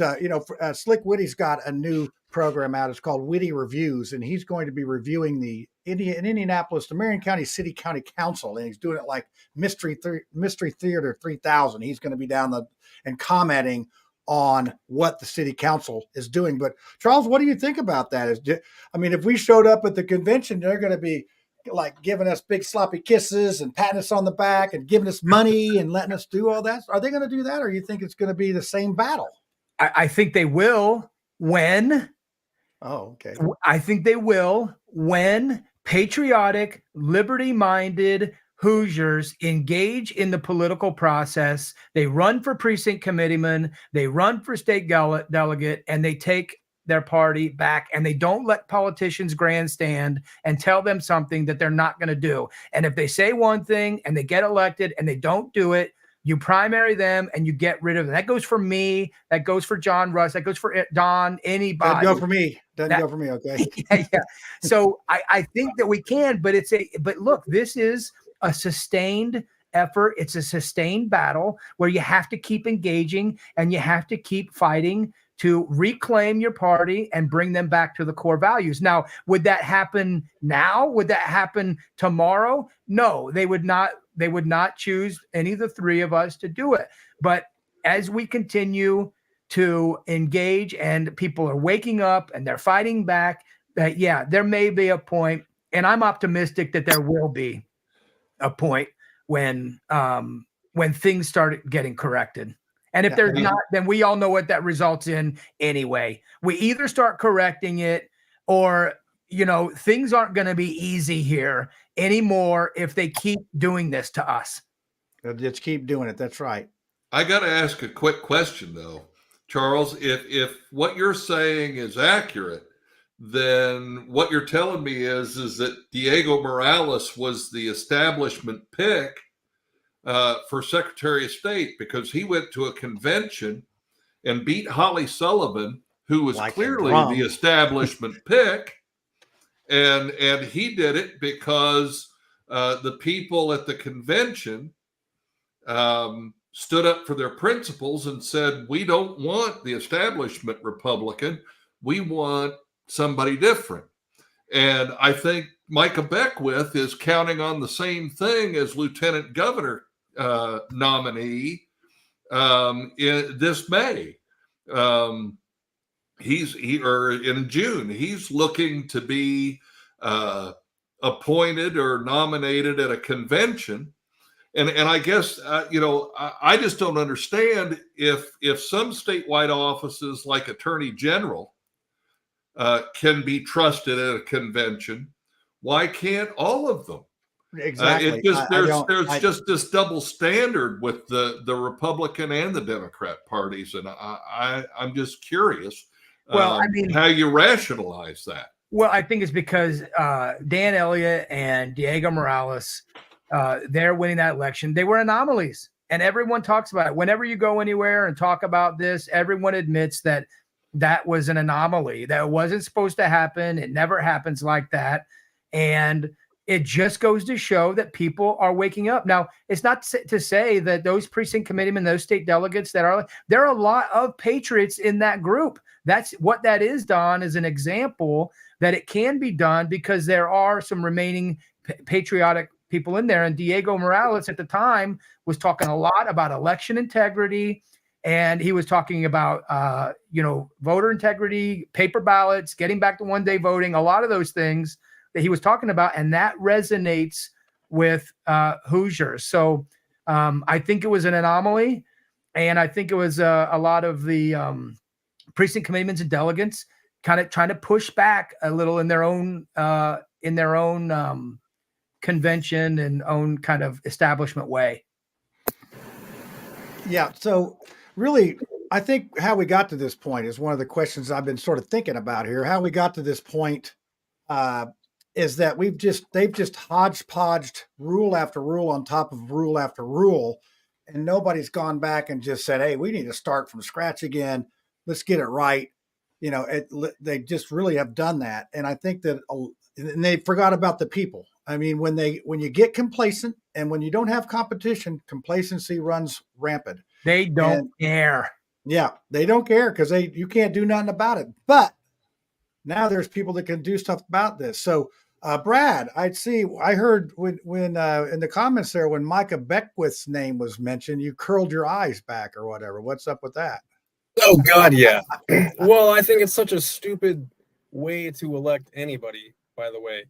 Slick Witty's got a new program out. It's called Witty Reviews, and he's going to be reviewing in Indianapolis, the Marion County City County Council, and he's doing it like Mystery Theater 3000. He's going to be down and commenting on what the city council is doing. But Charles, what do you think about that? If we showed up at the convention, they're going to be like giving us big sloppy kisses and patting us on the back and giving us money and letting us do all that. Are they going to do that? Or you think it's going to be the same battle? I think they will when. Oh, okay. I think they will when patriotic, liberty-minded Hoosiers engage in the political process. They run for precinct committeeman, they run for state delegate, and they take their party back, and they don't let politicians grandstand and tell them something that they're not going to do. And if they say one thing and they get elected and they don't do it, you primary them and you get rid of them. That goes for me. That goes for John Russ. That goes for Don, anybody. Doesn't go for me. Okay. Yeah. So I think that we can, but look, this is a sustained effort. It's a sustained battle where you have to keep engaging and you have to keep fighting to reclaim your party and bring them back to the core values. Now, would that happen now? Would that happen tomorrow? No, they would not. They would not choose any of the three of us to do it. But as we continue to engage and people are waking up and they're fighting back, there may be a point, and I'm optimistic that there will be a point when things start getting corrected. And if there's not, then we all know what that results in anyway. We either start correcting it or, things aren't going to be easy here anymore if they keep doing this to us. Just keep doing it. That's right. I got to ask a quick question, though. Charles, if what you're saying is accurate, then what you're telling me is that Diego Morales was the establishment pick for Secretary of State because he went to a convention and beat Holly Sullivan, who was clearly the establishment pick. And he did it because the people at the convention stood up for their principles and said, we don't want the establishment Republican. We want somebody different. And I think Micah Beckwith is counting on the same thing as Lieutenant Governor nominee in this May. In June, he's looking to be appointed or nominated at a convention. And I guess, I just don't understand if some statewide offices like Attorney General can be trusted at a convention, why can't all of them? Exactly. There's just this double standard with the Republican and the Democrat parties, and I'm just curious. Well, I mean, how you rationalize that? Well, I think it's because Dan Elliott and Diego Morales, they're winning that election. They were anomalies, and everyone talks about it. Whenever you go anywhere and talk about this, everyone admits that that was an anomaly. That wasn't supposed to happen. It never happens like that, and it just goes to show that people are waking up. Now, it's not to say that those precinct committeemen, those state delegates there are a lot of patriots in that group. That's what that is, Don, is an example that it can be done because there are some remaining patriotic people in there. And Diego Morales at the time was talking a lot about election integrity. And he was talking about, voter integrity, paper ballots, getting back to one-day voting, a lot of those things that he was talking about, and that resonates with Hoosiers. So I think it was an anomaly, and I think it was a lot of the precinct committeemen and delegates kind of trying to push back a little in their own convention and own kind of establishment way. Yeah. So really, I think how we got to this point is one of the questions I've been sort of thinking about here. How we got to this point is that they've just hodgepodged rule after rule on top of rule after rule, and nobody's gone back and just said, "Hey, we need to start from scratch again. Let's get it right." They just really have done that, and I think that and they forgot about the people. I mean, when you get complacent and when you don't have competition, complacency runs rampant. They don't care. Yeah, they don't care because you can't do nothing about it. But now there's people that can do stuff about this. So, Brad, I heard when in the comments there when Micah Beckwith's name was mentioned, you curled your eyes back or whatever. What's up with that? Oh God, yeah. Well, I think it's such a stupid way to elect anybody. By the way,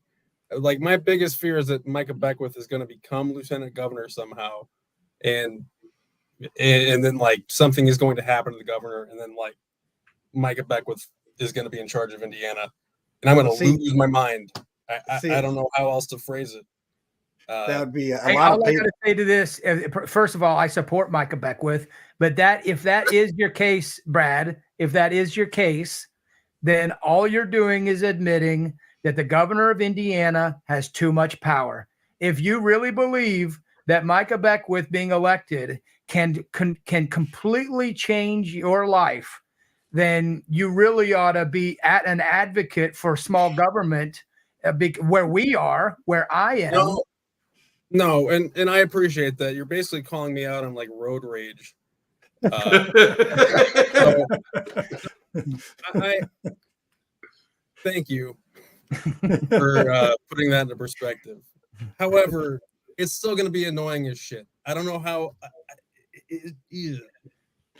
like my biggest fear is that Micah Beckwith is going to become lieutenant governor somehow, and then like something is going to happen to the governor, and then like Micah Beckwith is going to be in charge of Indiana, and I'm going to lose my mind. I don't know how else to phrase it. That would be a lot all of I got to say to this. First of all, I support Micah Beckwith, but if that is your case, Brad, if that is your case, then all you're doing is admitting that the governor of Indiana has too much power. If you really believe that Micah Beckwith being elected can completely change your life, then you really ought to be an advocate for small government, where I am. No, and I appreciate that. You're basically calling me out on like road rage. Thank you for putting that into perspective. However, it's still going to be annoying as shit. I don't know how.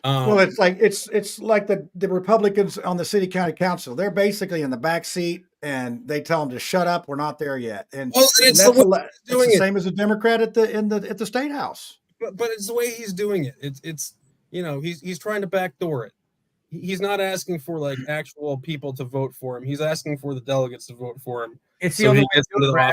Well, it's like the Republicans on the city county council. They're basically in the back seat, and they tell them to shut up. We're not there yet, and it's the same as a Democrat at the state house. But it's the way he's doing it. It's he's trying to backdoor it. He's not asking for like actual people to vote for him. He's asking for the delegates to vote for him. It's the only way.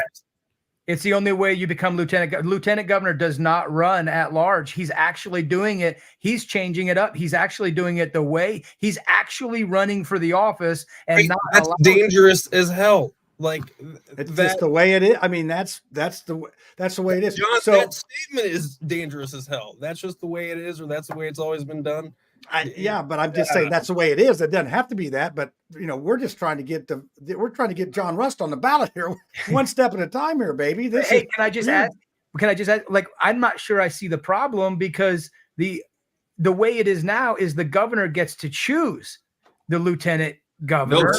It's the only way you become lieutenant. Lieutenant governor does not run at large. He's actually doing it. He's changing it up. He's actually doing it the way he's actually running for the office, and that's dangerous as hell. Like it's just the way it is. I mean, that's the way it is. John, that statement is dangerous as hell. That's just the way it is, or that's the way it's always been done. But I'm just saying that's the way it is. It doesn't have to be that, but we're just trying to get John Rust on the ballot here, one step at a time here, baby. Can I just add? Like, I'm not sure I see the problem because the way it is now is the governor gets to choose the lieutenant governor.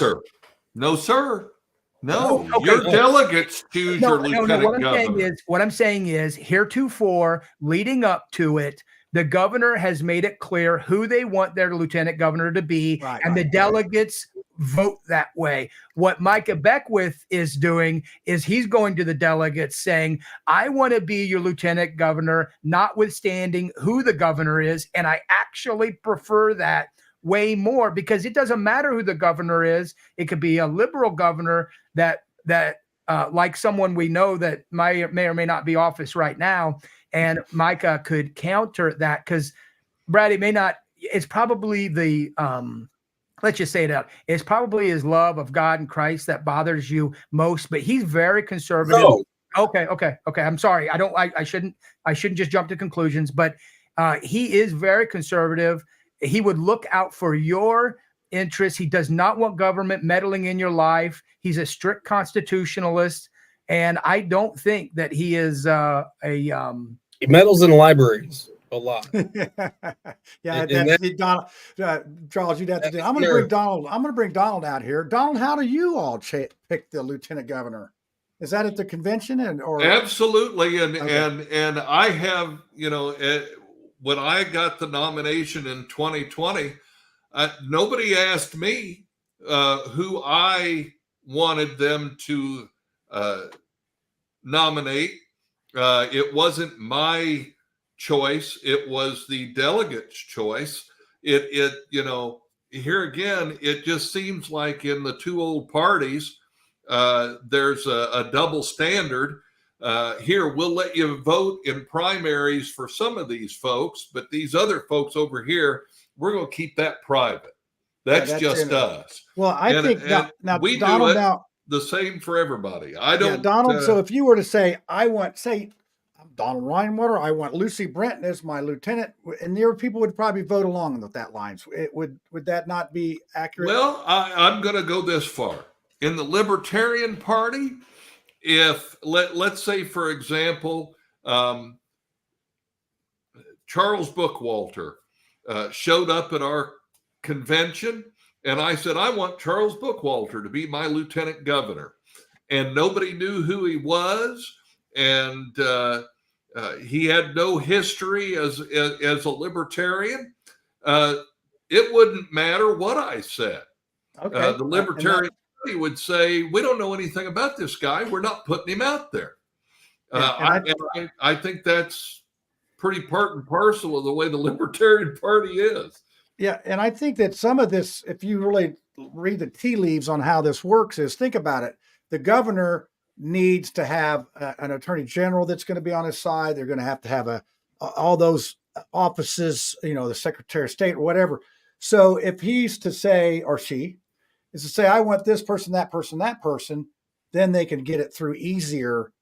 No, sir. No, okay. Your delegates choose your lieutenant governor. What I'm saying is, heretofore, leading up to it, the governor has made it clear who they want their lieutenant governor to be, and the delegates vote that way. What Micah Beckwith is doing is he's going to the delegates saying, I want to be your lieutenant governor, notwithstanding who the governor is, and I actually prefer that way more, because it doesn't matter who the governor is. It could be a liberal governor that like someone we know that may or may not be office right now. And Micah could counter that, because Brad, it may not, it's probably the, let's just say it out. It's probably his love of God and Christ that bothers you most, but he's very conservative. No. Okay. I'm sorry. I shouldn't just jump to conclusions, but he is very conservative. He would look out for your interests. He does not want government meddling in your life. He's a strict constitutionalist. And I don't think that he is He meddles in libraries a lot. Yeah, And that's Donald. Charles, you'd have to do. I'm going to bring Donald. I'm going to bring Donald out here. Donald, how do you all pick the lieutenant governor? Is that at the convention or Absolutely, and I have, when I got the nomination in 2020, nobody asked me who I wanted them to nominate. It wasn't my choice. It was the delegate's choice. Here again, it just seems like in the two old parties, there's a double standard. Here, we'll let you vote in primaries for some of these folks, but these other folks over here, we're going to keep that private. That's just us. Well, I think now we Donald, do it the same for everybody. I don't. Yeah, Donald. So if you were to say, I'm Donald Reinwater, I want Lucy Brenton as my lieutenant, and there people would probably vote along with that lines. Would that not be accurate? Well, I'm going to go this far. In the Libertarian Party, if let's say, for example, Charles Bookwalter showed up at our convention, and I said, I want Charles Bookwalter to be my lieutenant governor, and nobody knew who he was, and he had no history as a libertarian. It wouldn't matter what I said. Okay. The Libertarian Party would say, we don't know anything about this guy. We're not putting him out there. I think that's pretty part and parcel of the way the Libertarian Party is. Yeah, and I think that some of this, if you really read the tea leaves on how this works, is think about it. The governor needs to have an attorney general that's going to be on his side. They're going to have all those offices, the secretary of state or whatever. So if he's to say, or she is to say, I want this person, that person, then they can get it through easier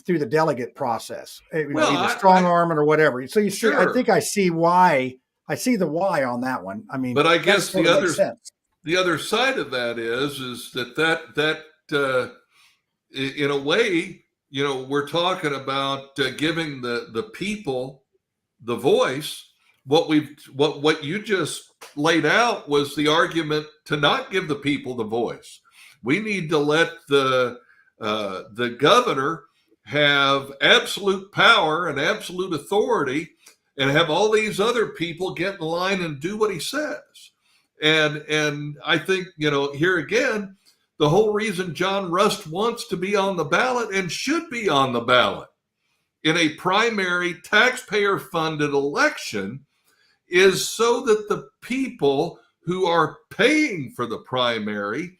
through the delegate process, either strong arming or whatever. So you see, I think I see why. I see the why on that one. I mean, but I guess the other side of that is that in a way, we're talking about giving the people the voice. What you just laid out was the argument to not give the people the voice. We need to let the governor have absolute power and absolute authority, and have all these other people get in line and do what he says. And I think, here again, the whole reason John Rust wants to be on the ballot and should be on the ballot in a primary taxpayer-funded election is so that the people who are paying for the primary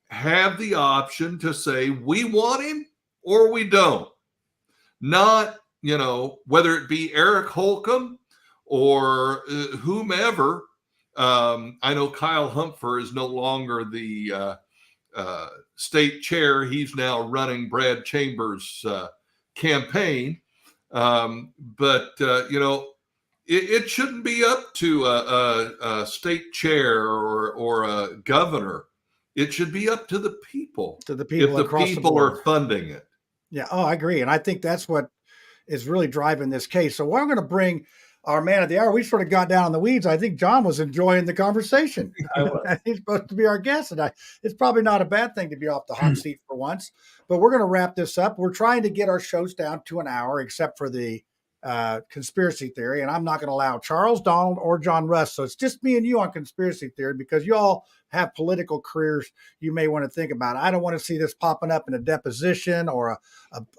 have the option to say, we want him or we don't. Not, whether it be Eric Holcomb or whomever. I know Kyle Humpher is no longer the state chair. He's now running Brad Chambers' campaign. But it shouldn't be up to a state chair or a governor. It should be up to the people. To the people if the people are funding it. Yeah. Oh, I agree. And I think that's what is really driving this case. So we're going to bring our man of the hour. We sort of got down in the weeds. I think John was enjoying the conversation. He's supposed to be our guest. And it's probably not a bad thing to be off the hot seat for once, but we're going to wrap this up. We're trying to get our shows down to an hour, except for the conspiracy theory. And I'm not going to allow Charles, Donald, or John Rust. So it's just me and you on conspiracy theory, because you all have political careers you may want to think about. I don't want to see this popping up in a deposition or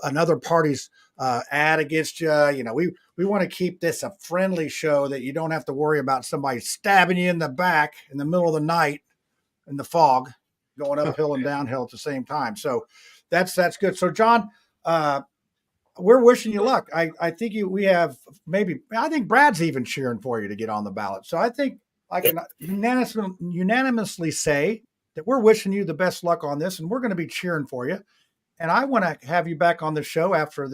another party's ad against you. we want to keep this a friendly show that you don't have to worry about somebody stabbing you in the back in the middle of the night in the fog, going uphill and downhill at the same time. So that's good. So John, we're wishing you luck. I think we have I think Brad's even cheering for you to get on the ballot. So I think I can unanimously say that we're wishing you the best luck on this, and we're going to be cheering for you. And I want to have you back on the show after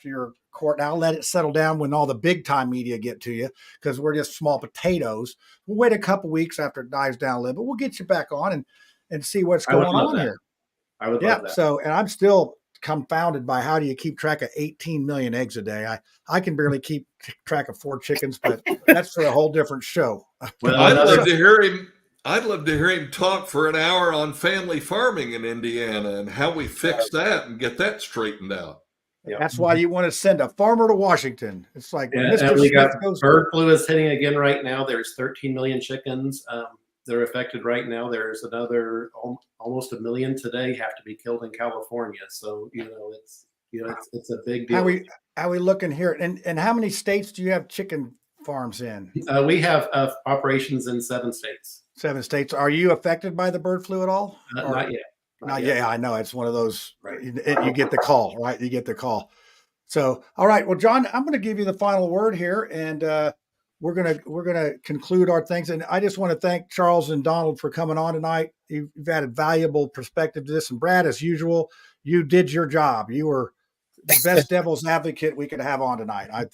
your court. Now let it settle down when all the big time media get to you, because we're just small potatoes. We'll wait a couple weeks after it dies down a little, but we'll get you back on and see what's going on here. I would love that. So, and I'm still confounded by how do you keep track of 18 million eggs a day? I can barely keep track of 4 chickens, but that's for a whole different show. Well, I'd love to hear him talk for an hour on family farming in Indiana and how we fix that and get that straightened out. Yep. That's why you want to send a farmer to Washington. It's like and we got bird flu is hitting again right now. There's 13 million chickens that are affected right now. There's another almost 1 million today have to be killed in California. So it's a big deal. How we looking here? And how many states do you have chicken farms in? We have operations in 7 states. 7 states. Are you affected by the bird flu at all? Not yet. Not yet. I know it's one of those. Right. You get the call, right? You get the call. So, all right. Well, John, I'm going to give you the final word here, and we're gonna conclude our things. And I just want to thank Charles and Donald for coming on tonight. You've added valuable perspective to this. And Brad, as usual, you did your job. You were the best devil's advocate we could have on tonight. I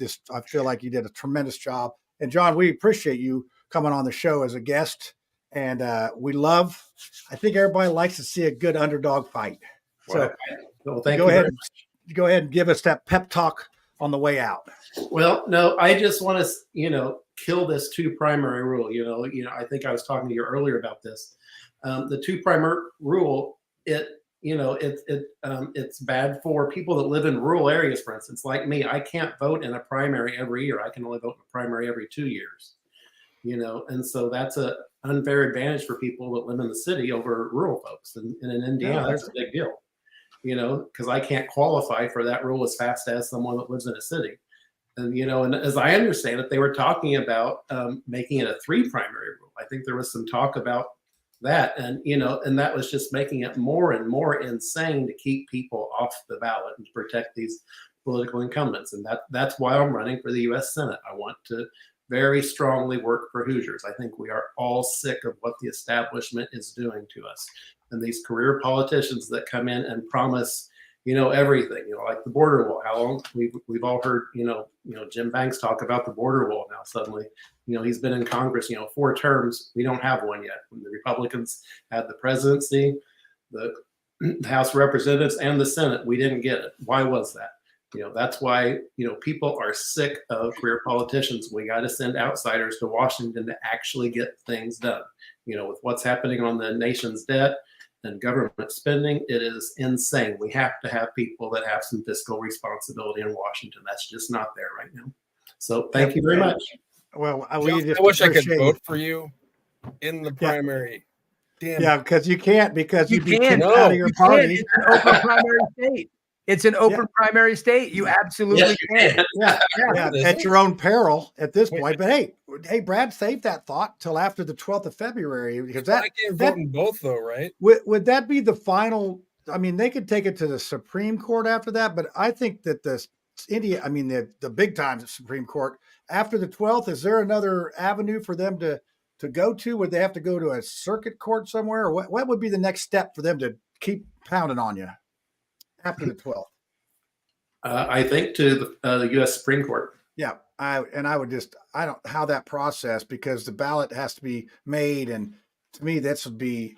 feel like you did a tremendous job. And John, we appreciate you coming on the show as a guest. And I think everybody likes to see a good underdog fight. So thank you. Go ahead and give us that pep talk on the way out. Well, no, I just want to, kill this 2 primary rule. I think I was talking to you earlier about this. The 2 primary rule, it's bad for people that live in rural areas, for instance, like me. I can't vote in a primary every year. I can only vote in a primary every 2 years. And so that's a unfair advantage for people that live in the city over rural folks. And in Indiana, that's a big deal, because I can't qualify for that rule as fast as someone that lives in a city. And, and as I understand it, they were talking about making it a 3 primary rule. I think there was some talk about that. And, and that was just making it more and more insane to keep people off the ballot and to protect these political incumbents. And that's why I'm running for the U.S. Senate. I want to very strongly work for Hoosiers. I think we are all sick of what the establishment is doing to us. And these career politicians that come in and promise, everything, like the border wall. How long we've all heard, Jim Banks talk about the border wall. Now suddenly, he's been in Congress, 4 terms. We don't have one yet. When the Republicans had the presidency, the House of Representatives, and the Senate, we didn't get it. Why was that? That's why, people are sick of career politicians. We got to send outsiders to Washington to actually get things done. With what's happening on the nation's debt and government spending, it is insane. We have to have people that have some fiscal responsibility in Washington. That's just not there right now. So thank you very much. Well, I wish I could vote for you in the primary. Damn. Yeah, because you can't, because you can't out of your party. It's an open primary state. It's an open primary state. You absolutely can. Yeah, at your own peril at this point. But hey, Brad, save that thought till after the 12th of February, because I can't vote in both, though, right? Would that be the final? I mean, they could take it to the Supreme Court after that, but I think that the big time Supreme Court after the 12th. Is there another avenue for them to go to? Would they have to go to a circuit court somewhere, or what would be the next step for them to keep pounding on you after the 12th? I think to the U.S. Supreme Court. Yeah, I don't how that process, because the ballot has to be made, and to me this would be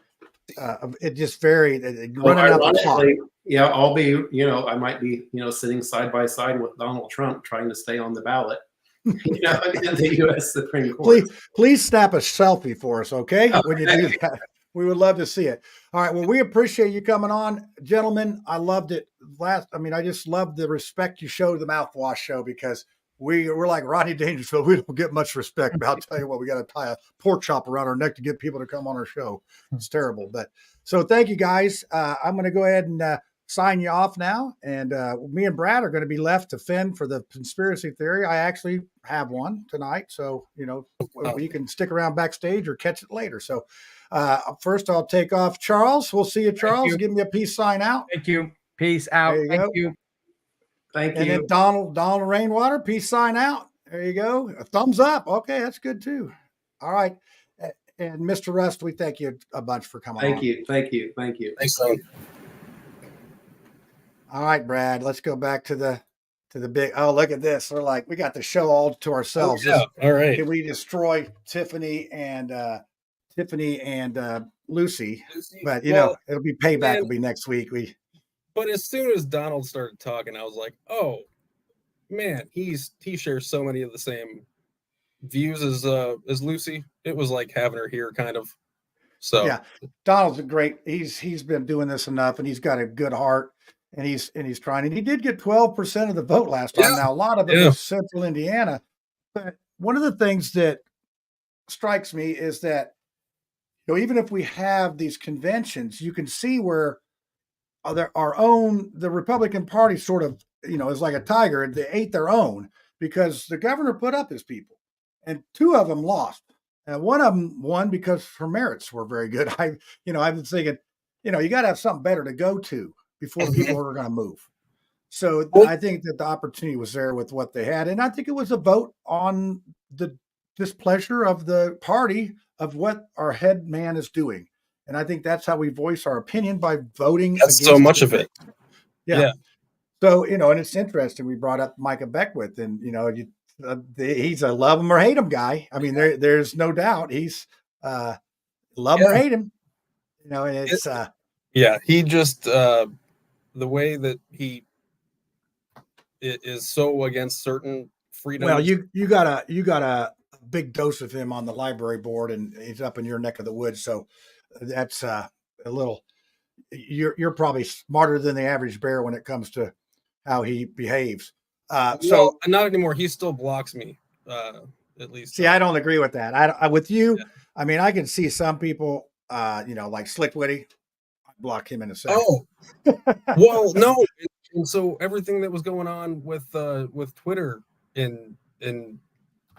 it just very running up the clock. Yeah, I'll be I might be sitting side by side with Donald Trump trying to stay on the ballot. In the U.S. Supreme Court. Please snap a selfie for us, okay? When you do that. We would love to see it. All right. Well, we appreciate you coming on, gentlemen. I loved it. I just loved the respect you showed the Mouthwash show, because we're like Rodney Dangerfield. We don't get much respect. But I'll tell you what, we got to tie a pork chop around our neck to get people to come on our show. It's terrible. But so thank you guys. I'm going to go ahead and sign you off now. And me and Brad are going to be left to fend for the conspiracy theory. I actually have one tonight. So, you can stick around backstage or catch it later. So first I'll take off Charles. We'll see you, Charles. Give me a peace sign out. Thank you. Peace out. There you Thank go. you. Thank And you. then Donald Rainwater, peace sign out. There you go. A thumbs up. Okay, that's good too. All right. And Mr. Rust, we thank you a bunch for coming on. Thank you. Thank you. Thank you. Thanks, son. All right, Brad, let's go back to the big. Oh, look at this. We got the show all to ourselves. Oh, yeah. All right. Can we destroy Tiffany and Lucy? But it'll be payback. Man, will be next week. But as soon as Donald started talking, I was like, oh man, he shares so many of the same views as Lucy. It was like having her here, kind of. So yeah, Donald's a great. He's been doing this enough, and he's got a good heart, and he's trying. And he did get 12% of the vote last time. Now a lot of it was Central Indiana, but one of the things that strikes me is that even if we have these conventions, you can see where the Republican Party sort of is like a tiger. They ate their own because the governor put up his people, and two of them lost. One of them won because her merits were very good. I've been thinking, you got to have something better to go to before people are going to move. So I think that the opportunity was there with what they had. And I think it was a vote on the displeasure of the party of what our head man is doing. And I think that's how we voice our opinion, by voting. That's so much of it. Yeah. So, and it's interesting. We brought up Micah Beckwith, and, he's a love him or hate him guy. I mean, there's no doubt he's love him or hate him. And it's he just the way that he is so against certain freedoms. Well, you got a big dose of him on the library board, and he's up in your neck of the woods. So that's a little. You're probably smarter than the average bear when it comes to how he behaves. So not anymore. He still blocks me. At least. See, I don't agree with that. I with you. Yeah. I mean, I can see some people, like Slick Witty. I block him in a second. Oh, well, no. And so everything that was going on with Twitter and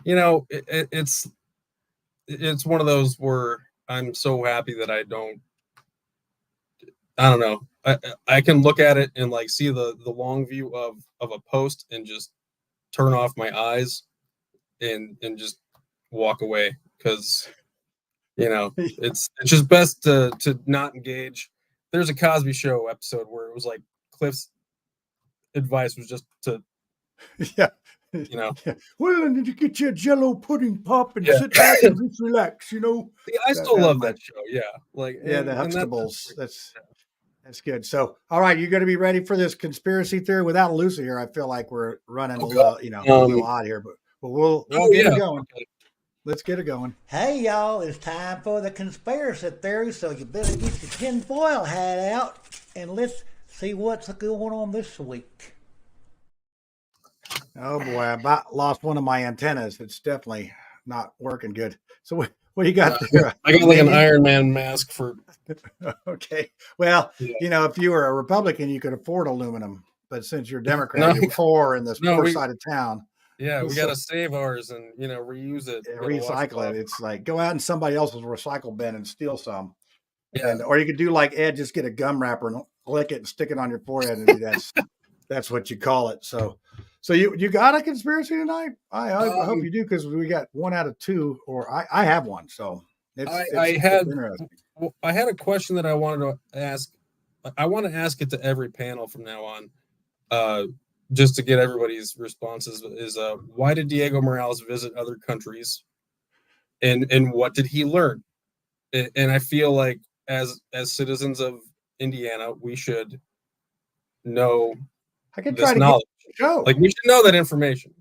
it's one of those where I'm so happy that I don't know. I can look at it and see the long view of a post and just turn off my eyes and just walk away, because it's just best to not engage. There's a Cosby Show episode where it was like Cliff's advice was just to well, and did you get your Jello pudding pop and sit back and just relax? See, I still love that show. Yeah, the Huxtables. That's good. So, all right, you're going to be ready for this conspiracy theory without Lucy here. I feel like we're running a little odd here, but we'll get it going. Okay. Let's get it going. Hey, y'all, it's time for the conspiracy theory, so you better get your tinfoil hat out, and let's see what's going on this week. Oh, boy, I about lost one of my antennas. It's definitely not working good. So what do you got there? I got an Iron Man mask for... Okay. Well, if you were a Republican, you could afford aluminum. But since you're a Democrat, you're poor in this poor side of town. Yeah, we got to save ours and, reuse it. Recycle it. It's like go out in somebody else's recycle bin and steal some. Yeah. Or you could do like Ed, just get a gum wrapper and lick it and stick it on your forehead. And that's what you call it. So you got a conspiracy tonight? I hope you do, because we got 1 out of 2, or I have one. So I had a question that I wanted to ask. I want to ask it to every panel from now on. Just to get everybody's responses, is why did Diego Morales visit other countries, and what did he learn? And I feel like as citizens of Indiana, we should know this knowledge. Like, we should know that information,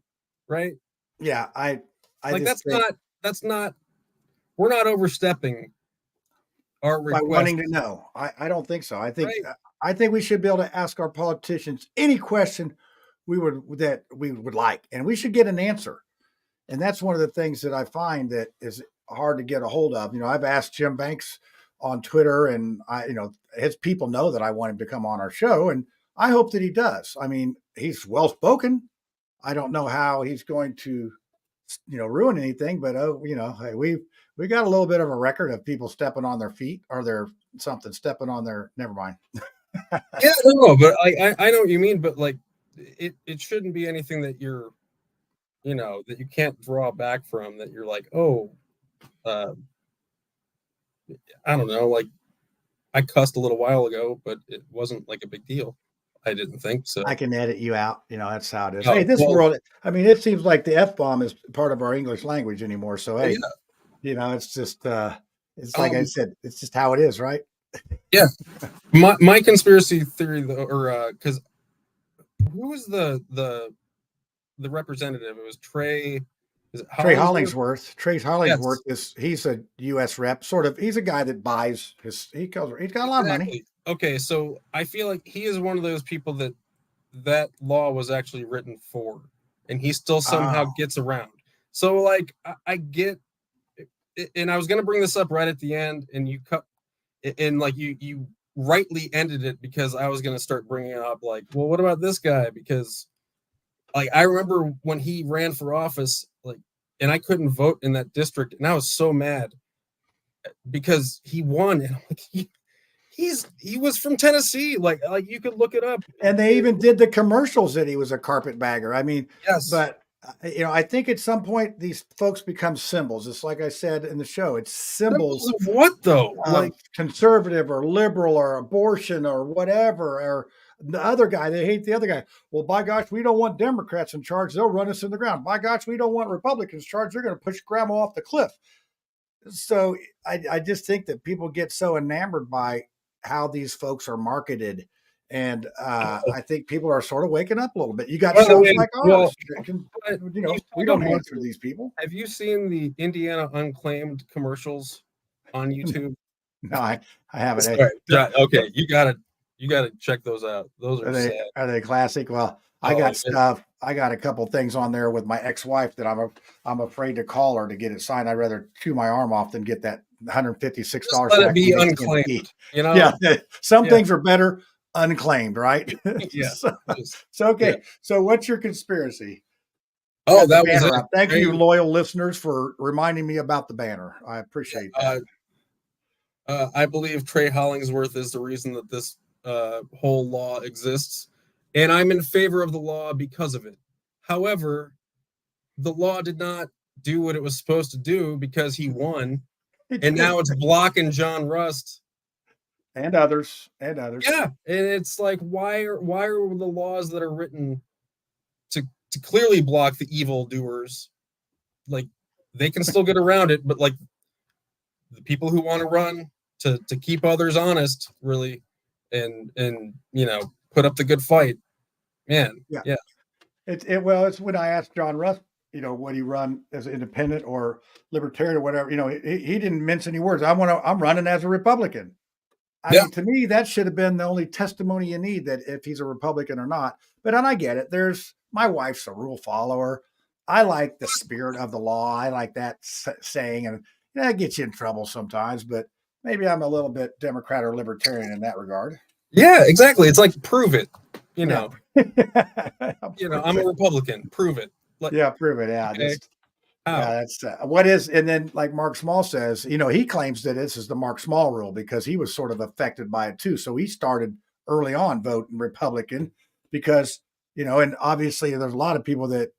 right? Yeah, I like that's not we're not overstepping our request. By wanting to know. I don't think so. I think we should be able to ask our politicians any question we would like, and we should get an answer. And that's one of the things that I find that is hard to get a hold of. I've asked Jim Banks on Twitter, and his people know that I want him to come on our show, and I hope that he does. I mean, he's well spoken. I don't know how he's going to, ruin anything, but hey, we got a little bit of a record of people stepping on their feet or stepping on their. Never mind. Yeah, no, but I know what you mean, but like it shouldn't be anything that you're, that you can't draw back from. That you're like, oh, I don't know, like I cussed a little while ago, but it wasn't like a big deal. I didn't think so. I can edit you out. That's how it is. Oh, Hey, this well, world, I mean, it seems like the F-bomb is part of our English language anymore. So, hey, it's just, it's like I said, it's just how it is, right? Yeah. My conspiracy theory, though, or because who was the representative? It was Trey. Is it Trey Hollingsworth? Hollingsworth. Trey Hollingsworth he's a U.S. rep, sort of. He's a guy that buys he's got a lot of money. Okay, so I feel like he is one of those people that law was actually written for, and he still somehow gets around. So like I get, and I was gonna bring this up right at the end, and you cut, and like you rightly ended it because I was gonna start bringing up like, well, what about this guy? Because like I remember when he ran for office, like, and I couldn't vote in that district, and I was so mad because he won, and I'm like, he was from Tennessee, like you could look it up, and they even did the commercials that he was a carpetbagger. I mean, yes, but I think at some point these folks become symbols. It's like I said in the show, it's symbols of what though, like conservative or liberal or abortion or whatever, or the other guy, they hate the other guy. Well, by gosh, we don't want Democrats in charge. They'll run us in the ground. By gosh, we don't want Republicans in charge. They're going to push grandma off the cliff. So I just think that people get so enamored by how these folks are marketed. And I think people are sort of waking up a little bit. You got shows like ours. We don't answer these people. Have you seen the Indiana Unclaimed commercials on YouTube? No, I haven't. Okay, you gotta check those out. Those are sad. Are they classic? Well, I got stuff. I got a couple things on there with my ex-wife that I'm afraid to call her to get it signed. I'd rather chew my arm off than get that $156. Let it be unclaimed. Yeah, some things are better unclaimed, right? Yeah. so okay. Yeah. So what's your conspiracy? Oh, that was it. Thank you, loyal listeners, for reminding me about the banner. I appreciate that. I believe Trey Hollingsworth is the reason that this whole law exists, and I'm in favor of the law because of it. However, the law did not do what it was supposed to do because he won, and now it's blocking John Rust and others. Yeah, and it's like why are the laws that are written to clearly block the evil doers, like they can still get around it, but like the people who want to run to keep others honest, really, and put up the good fight, man. Yeah. It's when I asked John Rust, would he run as an independent or libertarian or whatever, he didn't mince any words. I'm running as a Republican. I mean, to me, that should have been the only testimony you need, that if he's a Republican or not. But and I get it. My wife's a rule follower. I like the spirit of the law. I like that saying, and that gets you in trouble sometimes. But maybe I'm a little bit Democrat or libertarian in that regard. Yeah, exactly. It's like prove it. I'm a Republican. Prove it. Prove it. Yeah. Okay. That's what is, and then like Mark Small says, he claims that this is the Mark Small rule because he was sort of affected by it too. So he started early on voting Republican because, and obviously there's a lot of people that,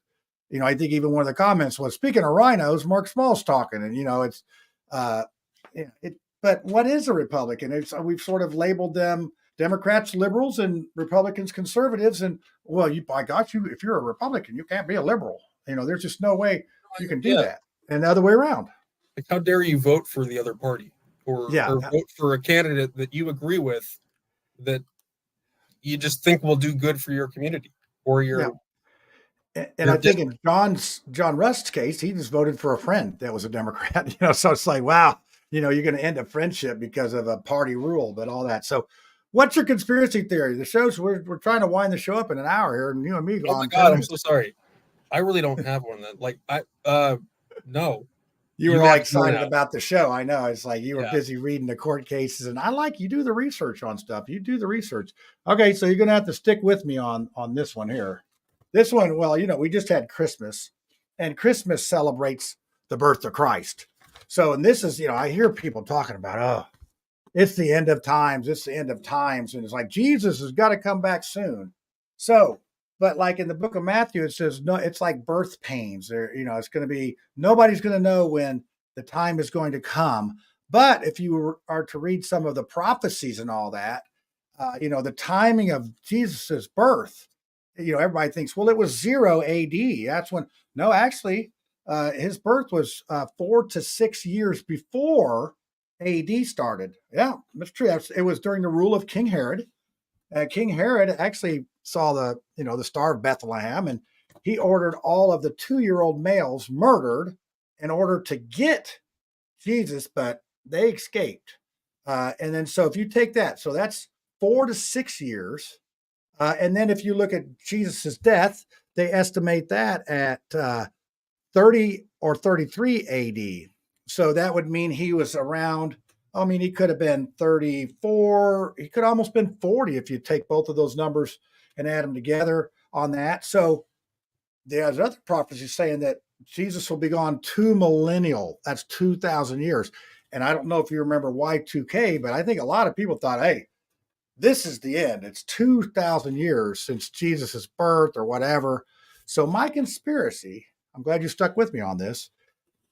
I think even one of the comments was, speaking of rhinos, Mark Small's talking, and it's, but what is a Republican? We've sort of labeled them Democrats, liberals, and Republicans, conservatives. And well, if you're a Republican, you can't be a liberal. There's just no way you can do that. And the other way around. Like, how dare you vote for the other party or vote for a candidate that you agree with, that you just think will do good for your community or your. And I think in John Rust's case, he just voted for a friend that was a Democrat. So it's like, wow, you're going to end a friendship because of a party rule, but all that. So, what's your conspiracy theory? The show's we're trying to wind the show up in an hour here, and you and me go. Oh my God, I'm so sorry. I really don't have one. That no. You were all excited about the show. I know. It's like you were Yeah. busy reading the court cases, and I like you do the research on stuff. You do the research. Okay, so you're going to have to stick with me on this one here. This one, well, we just had Christmas, and Christmas celebrates the birth of Christ. So, and this is, I hear people talking about, oh, it's the end of times. It's the end of times. And it's like, Jesus has got to come back soon. So, but like in the book of Matthew, it says, no, it's like birth pains. There, it's going to be, nobody's going to know when the time is going to come. But if you are to read some of the prophecies and all that, the timing of Jesus's birth, everybody thinks, well, it was 0 AD. That's when, no, actually, his birth was 4 to 6 years before AD started. Yeah, that's true. It was during the rule of King Herod. King Herod actually saw the Star of Bethlehem, and he ordered all of the 2-year-old males murdered in order to get Jesus, but they escaped. And then, so if you take that, so that's 4 to 6 years. And then if you look at Jesus's death, they estimate that at 30 or 33 AD. So that would mean he was around, he could have been 34. He could almost been 40 if you take both of those numbers and add them together on that. So there's other prophecies saying that Jesus will be gone 2 millennial. That's 2,000 years. And I don't know if you remember Y2K, but I think a lot of people thought, hey, this is the end. It's 2,000 years since Jesus's birth or whatever. So my conspiracy, I'm glad you stuck with me on this,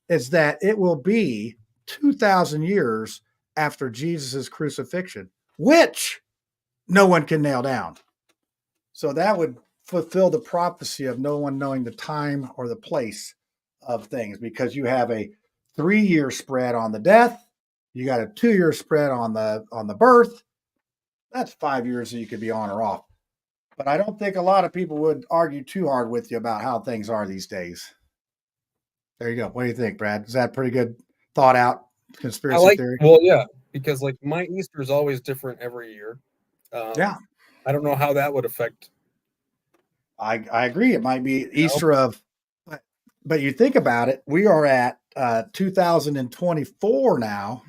is that it will be 2,000 years after Jesus's crucifixion, which no one can nail down. So that would fulfill the prophecy of no one knowing the time or the place of things, because you have a 3-year spread on the death, you got a 2-year spread on the birth. That's 5 years that you could be on or off. But I don't think a lot of people would argue too hard with you about how things are these days. There you go. What do you think, Brad? Is that pretty good thought out conspiracy theory? Well, yeah, because like my Easter is always different every year. Yeah. I don't know how that would affect. I agree. It might be Easter of, but you think about it, we are at 2024 now.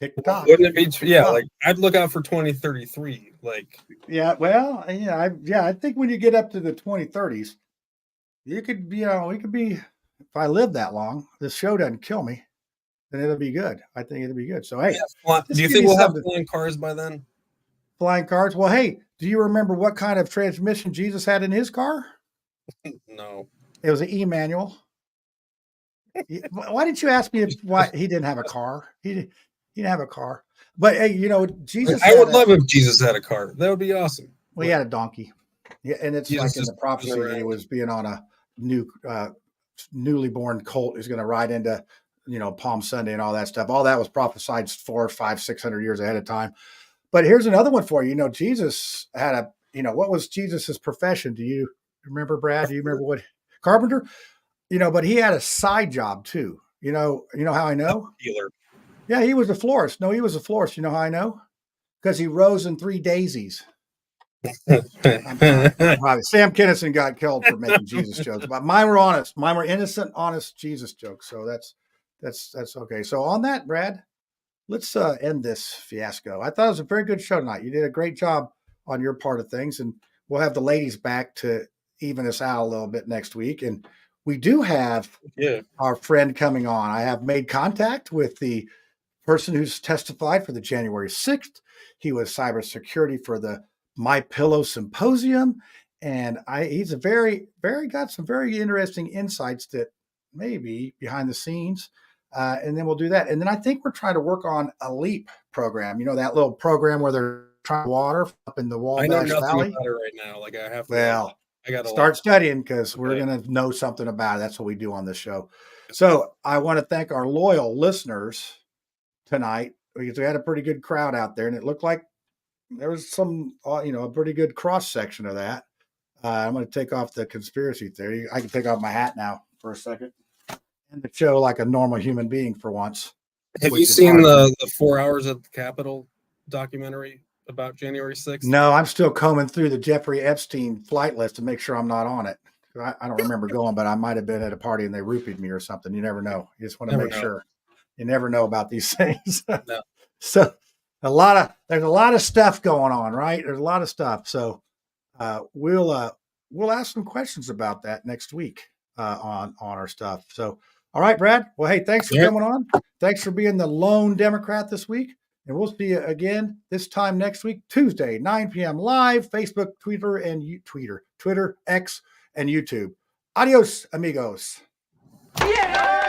TikTok. Wouldn't it be? Yeah, like I'd look out for 2033. Like, yeah, well, I think when you get up to the 2030s, you could, we could be. If I live that long, this show doesn't kill me, then it'll be good. I think it'll be good. So hey, do you think we'll have flying cars by then? Flying cars? Well, hey, do you remember what kind of transmission Jesus had in his car? No. It was an e-manual. Why didn't you ask me why he didn't have a car? He didn't have a car. But hey, Jesus. I would love if Jesus had a car. That would be awesome. Well, he had a donkey. Yeah, and it's Jesus like in the prophecy that he was being on a newly born colt who's going to ride into, Palm Sunday and all that stuff. All that was prophesied 400, 500, 600 years ahead of time. But here's another one for you. Jesus had what was Jesus's profession? Do you remember, Brad? Do you remember what? Carpenter? But he had a side job too. You know how I know? Dealer. Yeah, he was a florist. No, he was a florist. You know how I know? Because he rose in 3 daisies. Probably. Sam Kinison got killed for making Jesus jokes, but mine were honest. Mine were innocent, honest Jesus jokes. So that's okay. So on that, Brad, let's end this fiasco. I thought it was a very good show tonight. You did a great job on your part of things, and we'll have the ladies back to even us out a little bit next week. And we do have our friend coming on. I have made contact with the person who's testified for the January 6th. He was cybersecurity for the My Pillow Symposium, and he's a very, very got some very interesting insights that maybe behind the scenes. And then we'll do that. And then I think we're trying to work on a LEAP program. That little program where they're trying water up in the Wabash Valley. I know nothing about it right now. Like I have to. Well, I got to start studying because we're going to know something about it. That's what we do on this show. So I want to thank our loyal listeners tonight because we had a pretty good crowd out there, and it looked like there was some, a pretty good cross section of that. I'm going to take off the conspiracy theory. I can take off my hat now for a second and to show like a normal human being for once. Have you seen the 4 Hours at the Capitol documentary about January 6th? No, I'm still combing through the Jeffrey Epstein flight list to make sure I'm not on it. I don't remember going, but I might have been at a party and they roofied me or something. You never know. You just want to Never make know. sure. You never know about these things. No. So there's a lot of stuff going on, right? There's a lot of stuff. So we'll ask some questions about that next week on our stuff. So all right, Brad. Well, hey, thanks for coming on. Thanks for being the lone Democrat this week. And we'll see you again this time next week, Tuesday, 9 p.m. live, Facebook, Twitter, X, and YouTube. Adios, amigos. Yeah!